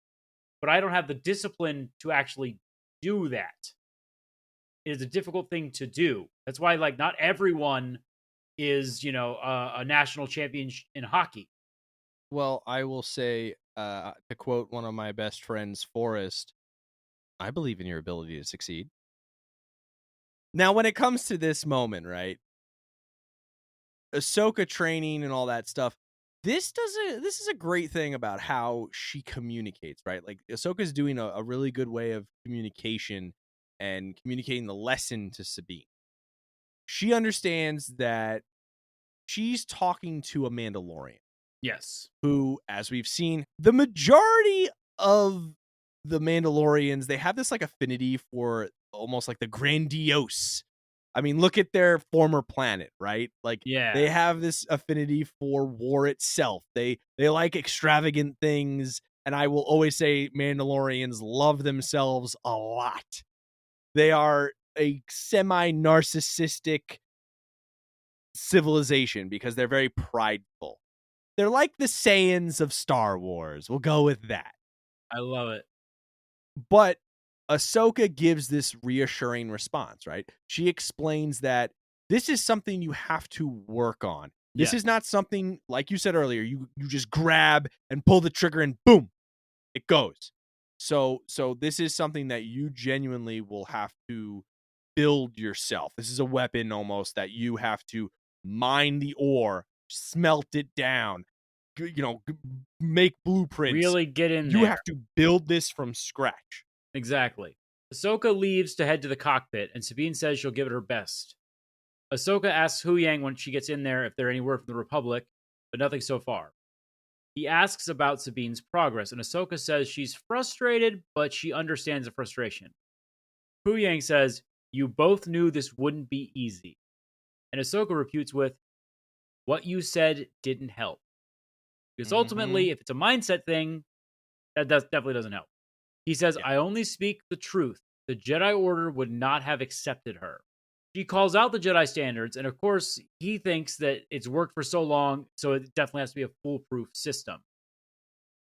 but I don't have the discipline to actually do that. It is a difficult thing to do. That's why, like, not everyone is, a national champion in hockey. Well, I will say, to quote one of my best friends, Forrest, I believe in your ability to succeed. Now, when it comes to this moment, right, Ahsoka training and all that stuff, this is a great thing about how she communicates, right? Like, Ahsoka's doing a really good way of communication and communicating the lesson to Sabine. She understands that she's talking to a Mandalorian. Yes. Who, as we've seen, the majority of the Mandalorians, they have this, like, affinity for almost like the grandiose. I mean, look at their former planet, right? Like, they have this affinity for war itself. They like extravagant things, and I will always say Mandalorians love themselves a lot. They are a semi-narcissistic civilization because they're very prideful. They're like the Saiyans of Star Wars. We'll go with that. I love it. But Ahsoka gives this reassuring response, right? She explains that this is something you have to work on. This is not something, like you said earlier, you just grab and pull the trigger and boom, it goes. So this is something that you genuinely will have to build yourself. This is a weapon almost that you have to mine the ore, smelt it down, make blueprints. Really get in You there. have to build this from scratch. Exactly. Ahsoka leaves to head to the cockpit, and Sabine says she'll give it her best. Ahsoka asks Hu Yang when she gets in there if there are any word from the Republic, but nothing so far. He asks about Sabine's progress, and Ahsoka says she's frustrated, but she understands the frustration. Hu Yang says, "You both knew this wouldn't be easy." And Ahsoka refutes with, "What you said didn't help." Because ultimately, if it's a mindset thing, that definitely doesn't help. He says, "I only speak the truth. The Jedi Order would not have accepted her." She calls out the Jedi standards, and of course, he thinks that it's worked for so long, so it definitely has to be a foolproof system.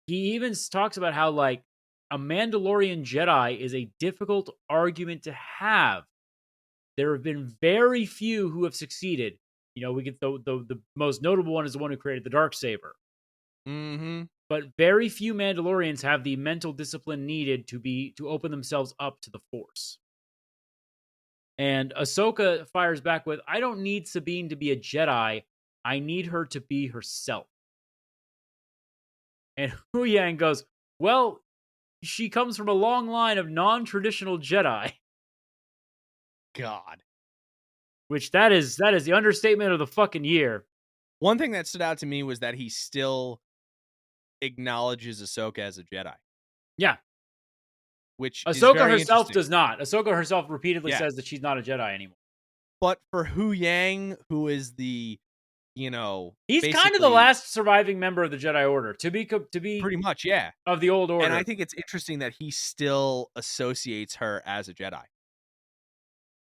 He even talks about how, like, a Mandalorian Jedi is a difficult argument to have. There have been very few who have succeeded. We get the most notable one is the one who created the Darksaber. But very few Mandalorians have the mental discipline needed to open themselves up to the Force. And Ahsoka fires back with, "I don't need Sabine to be a Jedi. I need her to be herself." And Hu Yang goes, "Well, she comes from a long line of non-traditional Jedi." God. Which that is the understatement of the fucking year. One thing that stood out to me was that he still acknowledges Ahsoka as a Jedi. Yeah. Which Ahsoka herself does not. Ahsoka herself repeatedly says that she's not a Jedi anymore. But for Hu Yang, who is the, he's kind of the last surviving member of the Jedi Order to be pretty much, yeah, of the old order. And I think it's interesting that he still associates her as a Jedi.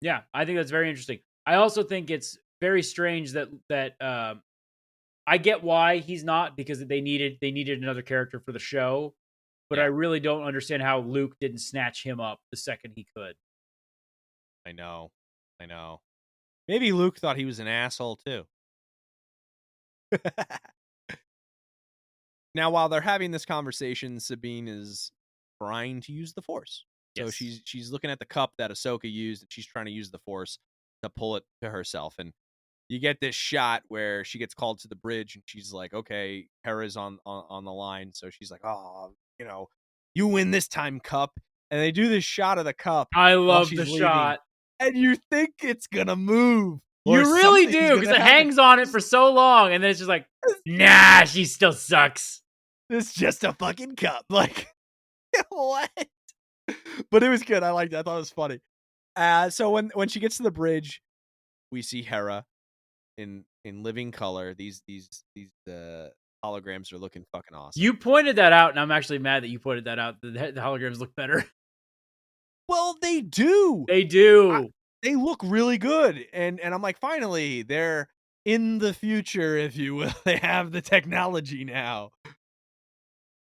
Yeah, I think that's very interesting. I also think it's very strange that I get why he's not, because they needed another character for the show. But I really don't understand how Luke didn't snatch him up the second he could. I know. Maybe Luke thought he was an asshole too. Now, while they're having this conversation, Sabine is trying to use the Force. So she's looking at the cup that Ahsoka used, and she's trying to use the Force to pull it to herself. And you get this shot where she gets called to the bridge, and she's like, "Okay, Hera's on the line." So she's like, "Oh, you win this time, Cup." And they do this shot of the cup. I love the shot. And you think it's gonna move. You really do, because it hangs on it for so long, and then it's just like, nah, she still sucks. It's just a fucking cup. Like, what? But it was good. I liked it. I thought it was funny. So when she gets to the bridge, we see Hera in living color. These holograms are looking fucking awesome. You pointed that out, and I'm actually mad that you pointed that out. The holograms look better. Well, they do. They do. They look really good. And I'm like, finally, they're in the future, if you will. They have the technology now.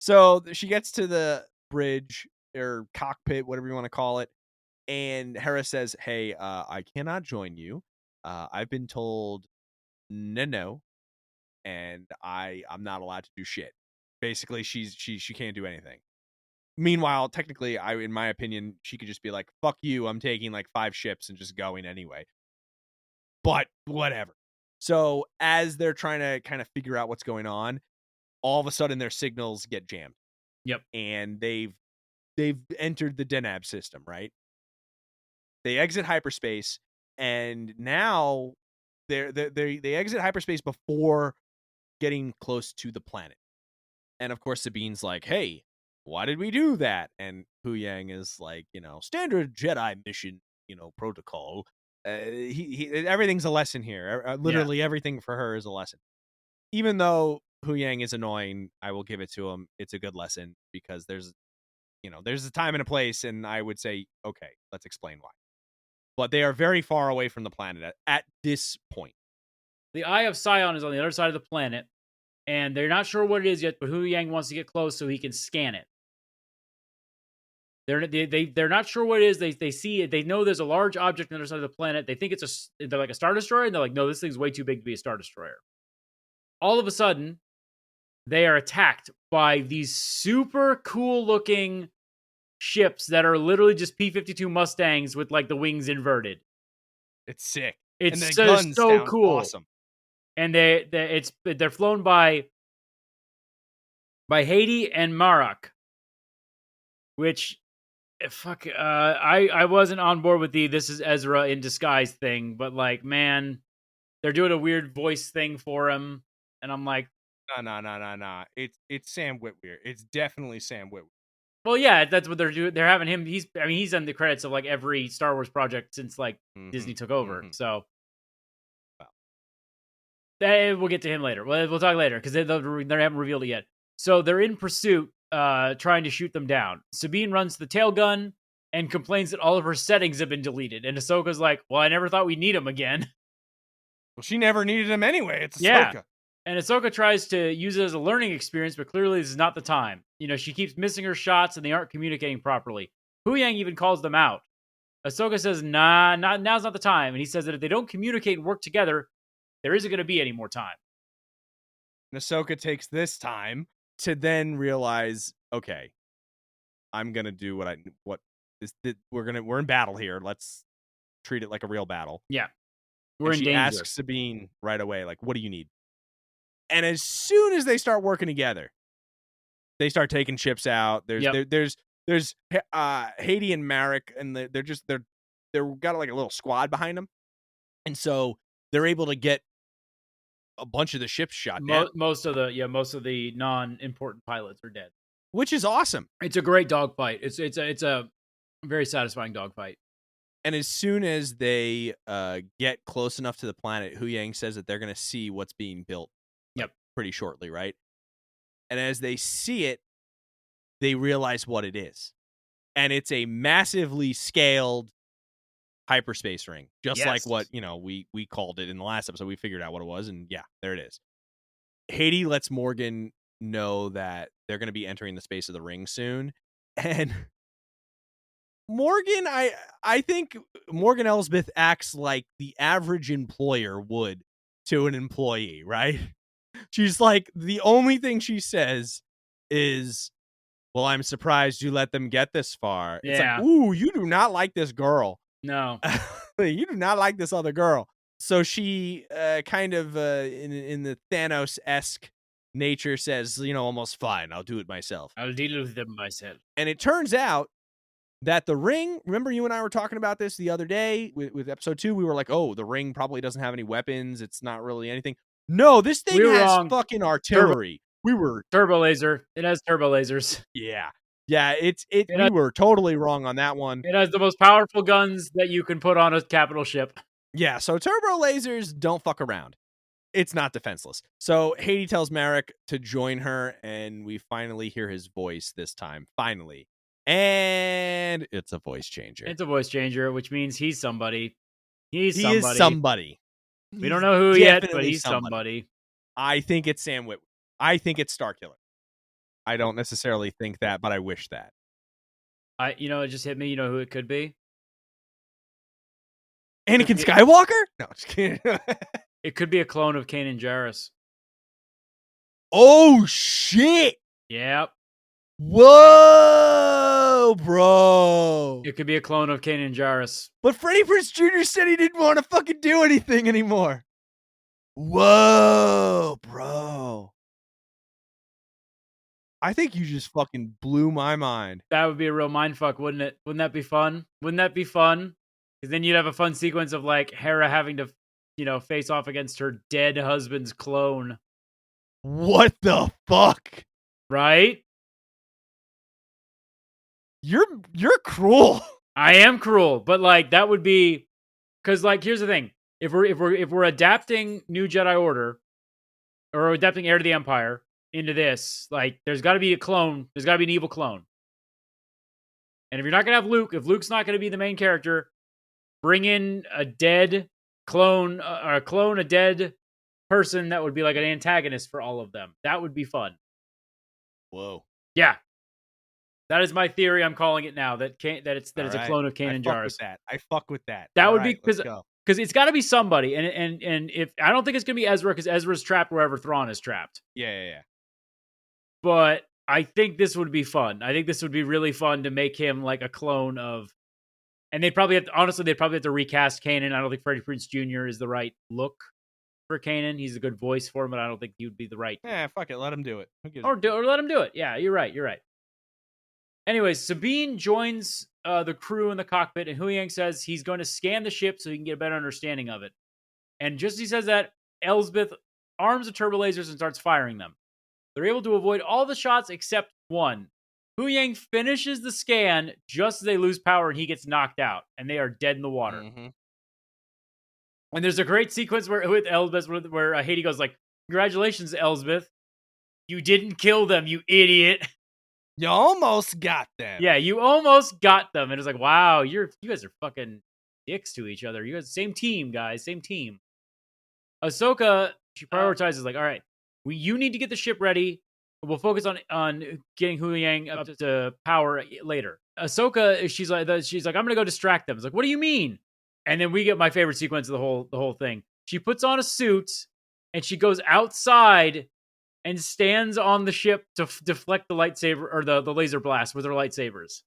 So she gets to the bridge or cockpit, whatever you want to call it. And Hera says, "Hey, I cannot join you. I've been told no. And I'm not allowed to do shit." Basically, she can't do anything. Meanwhile, technically, in my opinion, she could just be like, "Fuck you, I'm taking like 5 ships and just going anyway." But whatever. So as they're trying to kind of figure out what's going on, all of a sudden their signals get jammed. Yep. And they've entered the Denab system, right? They exit hyperspace, and now they exit hyperspace before getting close to the planet. And of course, Sabine's like, "Hey, why did we do that?" And Hu Yang is like, standard Jedi mission, protocol. Everything's a lesson here. Literally everything for her is a lesson. Even though Hu Yang is annoying, I will give it to him. It's a good lesson because there's a time and a place, and I would say, okay, let's explain why. But they are very far away from the planet at this point. The Eye of Sion is on the other side of the planet, and they're not sure what it is yet, but Hu Yang wants to get close so he can scan it. They're not sure what it is. They see it. They know there's a large object on the other side of the planet. They think they're like a Star Destroyer, and they're like, no, this thing's way too big to be a Star Destroyer. All of a sudden, they are attacked by these super cool looking ships that are literally just P-52 Mustangs with like the wings inverted. It's sick. It's so cool. Awesome. And they're flown by by Haiti and Marak. Which, I wasn't on board with the "this is Ezra in disguise" thing, but like, man, they're doing a weird voice thing for him, and I'm like, No. It's Sam Witwer. It's definitely Sam Witwer. well, yeah, that's what they're doing. They're having him. He's on the credits of like every Star Wars project since like Disney took over. So we'll get to him later. We'll talk later because they haven't revealed it yet. So they're in pursuit, trying to shoot them down. Sabine runs the tail gun and complains that all of her settings have been deleted. And Ahsoka's like, "Well, I never thought we'd need them again." Well, she never needed him anyway. It's Ahsoka. Yeah. And Ahsoka tries to use it as a learning experience, but clearly this is not the time. She keeps missing her shots and they aren't communicating properly. Huyang even calls them out. Ahsoka says, now's not the time. And he says that if they don't communicate and work together, there isn't going to be any more time. And Ahsoka takes this time to then realize, okay, I'm going to do we're in battle here. Let's treat it like a real battle. Yeah. We're in danger. She asks Sabine right away, like, what do you need? And as soon as they start working together, they start taking ships out. There's Haiti and Marek, and they're got like a little squad behind them, and so they're able to get a bunch of the ships shot down. Most of the non-important pilots are dead, which is awesome. It's a great dogfight. It's a very satisfying dogfight. And as soon as they get close enough to the planet, Huyang says that they're going to see what's being built. Yep. Pretty shortly, right? And as they see it, they realize what it is. And it's a massively scaled hyperspace ring. Just like what, we called it in the last episode. We figured out what it was, and yeah, there it is. Haiti lets Morgan know that they're going to be entering the space of the ring soon. And Morgan, I think Morgan Elsbeth acts like the average employer would to an employee, right? She's like, the only thing she says is, well, I'm surprised you let them get this far. Yeah. It's like, ooh, you do not like this girl. No. You do not like this other girl. So she kind of, in the Thanos-esque nature, says, almost fine. I'll do it myself. I'll deal with them myself. And it turns out that the ring, remember you and I were talking about this the other day with episode 2? We were like, oh, the ring probably doesn't have any weapons. It's not really anything. No, this thing has fucking artillery. We were turbo laser. It has turbo lasers. Yeah. We were totally wrong on that one. It has the most powerful guns that you can put on a capital ship. Yeah, so turbo lasers don't fuck around. It's not defenseless. So Haiti tells Marek to join her, and we finally hear his voice this time. Finally. And it's a voice changer. It's a voice changer, which means he's somebody. He is somebody. We don't know who yet, but he's somebody. I think it's Sam Witwer. I think it's Starkiller. I don't necessarily think that, but I wish that. It just hit me. You know who it could be? Anakin Skywalker? No, just kidding. It could be a clone of Kanan Jarrus. Oh, shit. Yep. Whoa, bro. It could be a clone of Kanan Jarrus. But Freddie Prinze Jr. said he didn't want to fucking do anything anymore. Whoa, bro. I think you just fucking blew my mind. That would be a real mindfuck, wouldn't it? Wouldn't that be fun? Wouldn't that be fun? Because then you'd have a fun sequence of like Hera having to, face off against her dead husband's clone. What the fuck? Right? You're cruel. I am cruel, but like that would be because like here's the thing: if we're adapting New Jedi Order or adapting Heir to the Empire into this, like there's got to be a clone. There's got to be an evil clone. And if you're not gonna have Luke, if Luke's not gonna be the main character, bring in a dead clone or a dead person that would be like an antagonist for all of them. That would be fun. Whoa. Yeah. That is my theory. I'm calling it now. That it's a clone of Kanan Jarrus. I fuck with that. That would be because it's got to be somebody. And if I don't think it's gonna be Ezra because Ezra's trapped wherever Thrawn is trapped. Yeah. But I think this would be fun. I think this would be really fun to make him like a clone of. And they'd probably have to recast Kanan. I don't think Freddie Prinze Jr. is the right look for Kanan. He's a good voice for him, but I don't think he would be the right. Fuck it, let him do it. Who gives Or let him do it. Yeah, you're right. Anyways, Sabine joins the crew in the cockpit, and Hu Yang says he's going to scan the ship so he can get a better understanding of it. And just as he says that, Elsbeth arms the turbo lasers and starts firing them. They're able to avoid all the shots except one. Hu Yang finishes the scan just as they lose power and he gets knocked out, and they are dead in the water. Mm-hmm. And there's a great sequence with Elsbeth where Haiti goes like, "Congratulations, Elsbeth. You didn't kill them, you idiot." You almost got them. Yeah, you almost got them. And it's like, wow, you guys are fucking dicks to each other. You guys, same team, guys, same team. AHSOKA, she prioritizes like, all right, you need to get the ship ready. We'll focus on getting Hu Yang up to power later. AHSOKA, she's like, I'm gonna go distract them. It's like, what do you mean? And then we get my favorite sequence of the whole thing. She puts on a suit and she goes outside and stands on the ship to deflect the lightsaber or the laser blast with her lightsabers.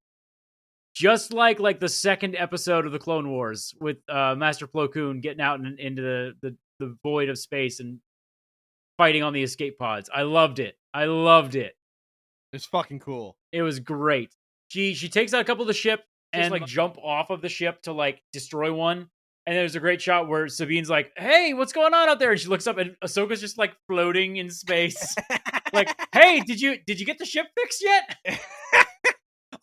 Just like the second episode of the Clone Wars with Master Plo Koon getting out into the void of space and fighting on the escape pods. I loved it. It's fucking cool. It was great. She takes out a couple of the ship and jump off of the ship to destroy one. And there's a great shot where Sabine's like, "Hey, what's going on out there?" And she looks up and Ahsoka's just floating in space. "Hey, did you get the ship fixed yet?"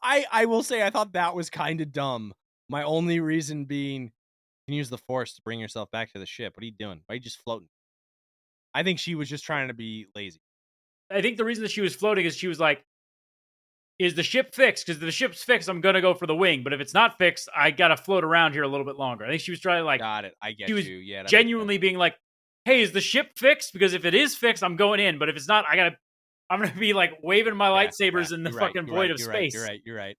I will say I thought that was kind of dumb. My only reason being, you can use the Force to bring yourself back to the ship. What are you doing? Why are you just floating? I think she was just trying to be lazy. I think the reason that she was floating is she was like, "Is the ship fixed? Because if the ship's fixed, I'm gonna go for the wing. But if it's not fixed, I gotta float around here a little bit longer." I think she was trying to Got it. I get she was you. Yeah. Genuinely being like, "Hey, is the ship fixed? Because if it is fixed, I'm going in. But if it's not, I'm gonna be waving my lightsabers in the fucking void of space." You're right.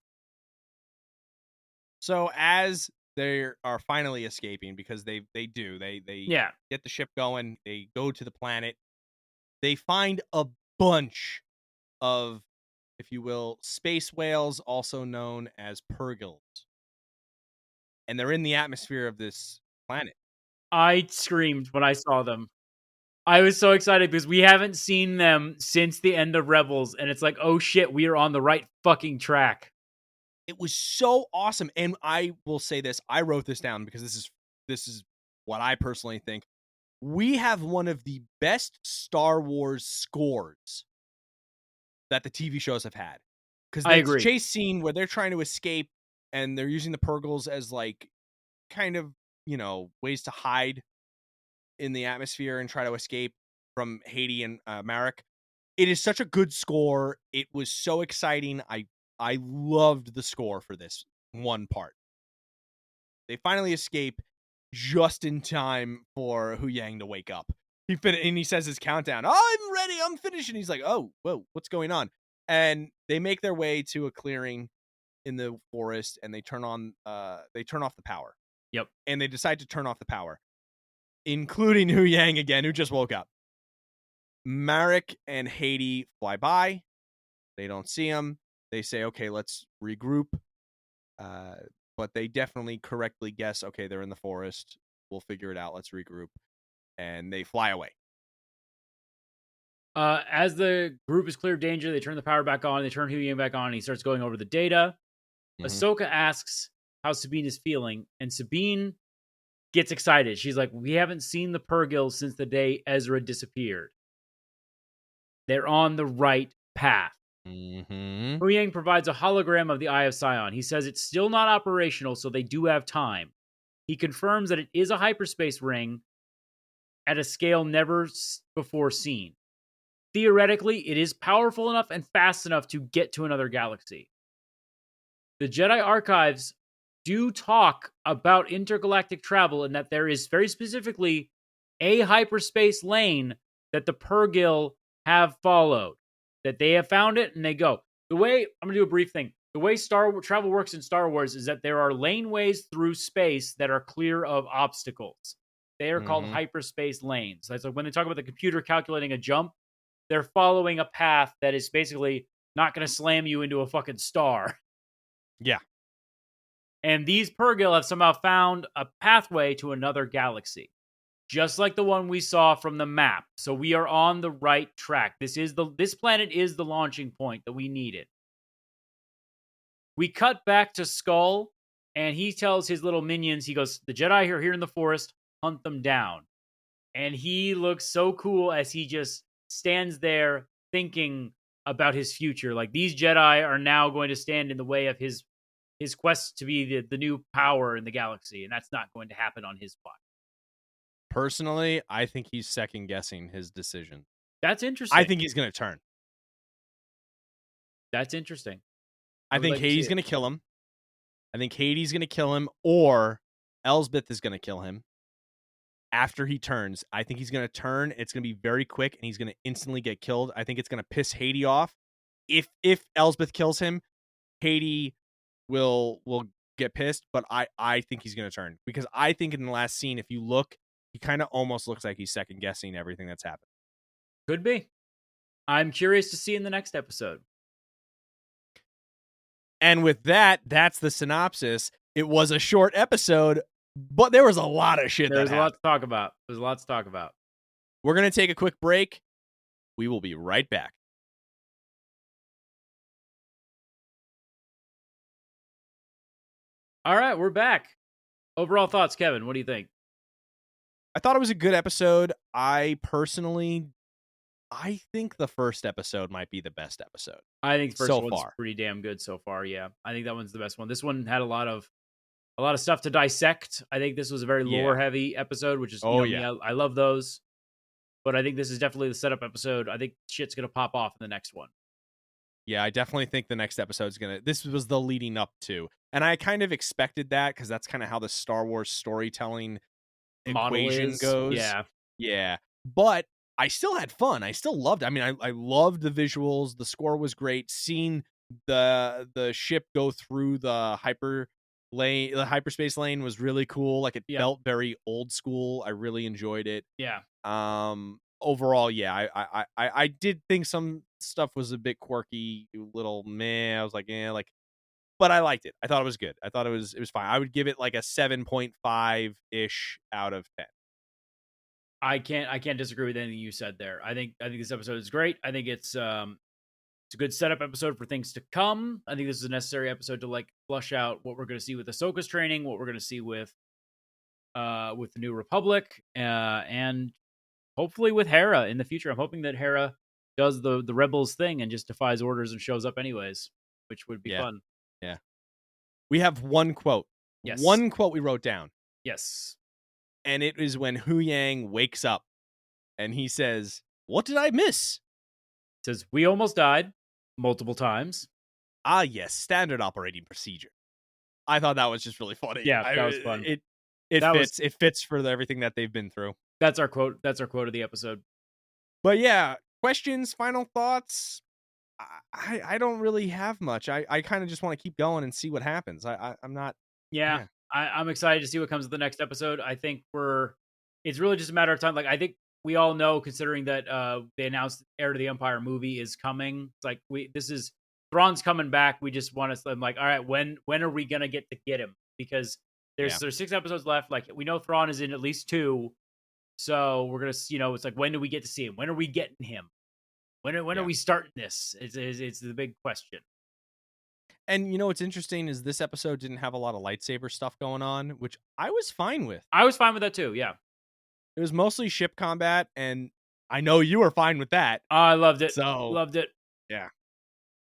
So as they are finally escaping, because they get the ship going, they go to the planet. They find a bunch of, if you will, space whales, also known as purgils. And they're in the atmosphere of this planet. I screamed when I saw them. I was so excited because we haven't seen them since the end of Rebels. And it's like, oh shit, we are on the right fucking track. It was so awesome. And I will say this, I wrote this down because this is what I personally think. We have one of the best Star Wars scores that the TV shows have had. Because the chase scene where they're trying to escape and they're using the purgils as kind of, ways to hide in the atmosphere and try to escape from Haiti and Marek. It is such a good score. It was so exciting. I loved the score for this one part. They finally escape just in time for Hu Yang to wake up. He says his countdown. "Oh, I'm ready. I'm finished." And he's like, "Oh, whoa, what's going on?" And they make their way to a clearing in the forest, and they turn off the power. Yep. And they decide to turn off the power, including Hu Yang again, who just woke up. Marek and Haiti fly by. They don't see him. They say, "Okay, let's regroup." But they definitely correctly guess, okay, they're in the forest. We'll figure it out. Let's regroup. And they fly away. As the group is clear of danger, they turn the power back on. They turn Hu Yang back on, and he starts going over the data. Mm-hmm. AHSOKA asks how Sabine is feeling, and Sabine gets excited. She's like, "We haven't seen the purgils since the day Ezra disappeared. They're on the right path." Mm-hmm. Hu Yang provides a hologram of the Eye of Sion. He says it's still not operational, so they do have time. He confirms that it is a hyperspace ring at a scale never before seen. Theoretically, it is powerful enough and fast enough to get to another galaxy. The Jedi archives do talk about intergalactic travel and that there is very specifically a hyperspace lane that the Purgil have followed. That they have found it and they go. I'm going to do a brief thing. The way travel works in Star Wars is that there are laneways through space that are clear of obstacles. They are called hyperspace lanes. That's like when they talk about the computer calculating a jump, they're following a path that is basically not going to slam you into a fucking star. Yeah. And these Purgil have somehow found a pathway to another galaxy. just like the one we saw from the map. So we are on the right track. This planet is the launching point that we needed. We cut back to Skull, and he tells his little minions, he goes, the Jedi are here in the forest, hunt them down. And he looks so cool as he just stands there thinking about his future. Like, these Jedi are now going to stand in the way of his quest to be the new power in the galaxy, and that's not going to happen on his watch. Personally, I think he's second guessing his decision. That's interesting. I think he's going to turn. That's interesting. I think Hades going to kill him. I think Hades going to kill him, or Elsbeth is going to kill him. After he turns, I think he's going to turn. It's going to be very quick, and he's going to instantly get killed. I think it's going to piss Hades off. If Elsbeth kills him, Hades will get pissed, but I think he's going to turn, because I think in the last scene, if you look, he kind of almost looks like he's second guessing everything that's happened. Could be. I'm curious to see in the next episode. And with that, that's the synopsis. It was a short episode, but there was a lot of shit. There's a lot to talk about. We're going to take a quick break. We will be right back. All right, we're back. Overall thoughts, Kevin. What do you think? I thought it was a good episode. I think the first episode might be the best episode. I think the first one's far pretty damn good so far. Yeah, I think that one's the best one. This one had a lot of stuff to dissect. I think this was a very lore heavy episode, which is I love those. But I think this is definitely the setup episode. I think shit's gonna pop off in the next one. Yeah, I definitely think the next episode's this was the leading up to, and I kind of expected that, because that's kind of how the Star Wars storytelling equation goes. Yeah. But I still had fun. I still loved it. I mean, I loved the visuals. The score was great. Seeing the ship go through the hyperspace lane was really cool. Like, it felt very old school. I really enjoyed it. Yeah. Overall, yeah, I did think some stuff was a bit quirky, little meh. I was like, but I liked it. I thought it was good. I thought it was fine. I would give it like a 7.5-ish out of 10. I can't disagree with anything you said there. I think this episode is great. I think it's a good setup episode for things to come. I think this is a necessary episode to like flush out what we're going to see with Ahsoka's training, what we're going to see with the New Republic, and hopefully with Hera in the future. I'm hoping that Hera does the Rebels thing and just defies orders and shows up anyways, which would be fun. Yeah. We have one quote. Yes. One quote we wrote down. Yes. And it is when Hu Yang wakes up and he says, "What did I miss?" It says, "We almost died multiple times." Ah, yes. Standard operating procedure. I thought that was just really funny. Yeah, that was fun. It fits for everything that they've been through. That's our quote. That's our quote of the episode. But yeah, questions, final thoughts. I don't really have much. I kind of just want to keep going and see what happens. I'm not. Yeah. I'm excited to see what comes with the next episode. I think it's really just a matter of time. Like, I think we all know, considering that they announced Heir to the Empire movie is coming. It's like Thrawn's coming back. We just want to. I'm like, all right, when are we gonna get him? Because there's 6 episodes left. Like, we know Thrawn is in at least 2, so we're gonna, it's like, when do we get to see him? When are we getting him? When are we starting this? It's the big question. And what's interesting is this episode didn't have a lot of lightsaber stuff going on, which I was fine with. I was fine with that too, yeah. It was mostly ship combat, and I know you were fine with that. I loved it. Loved it. Yeah.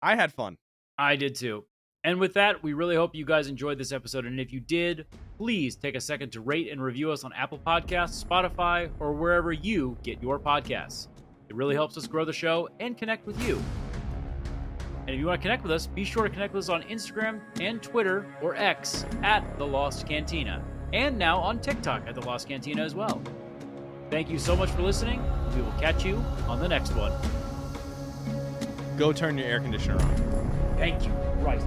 I had fun. I did too. And with that, we really hope you guys enjoyed this episode. And if you did, please take a second to rate and review us on Apple Podcasts, Spotify, or wherever you get your podcasts. It really helps us grow the show and connect with you. And if you want to connect with us, be sure to connect with us on Instagram and Twitter, or X, at The Lost Cantina. And now on TikTok at The Lost Cantina as well. Thank you so much for listening. We will catch you on the next one. Go turn your air conditioner on. Thank you, Christ.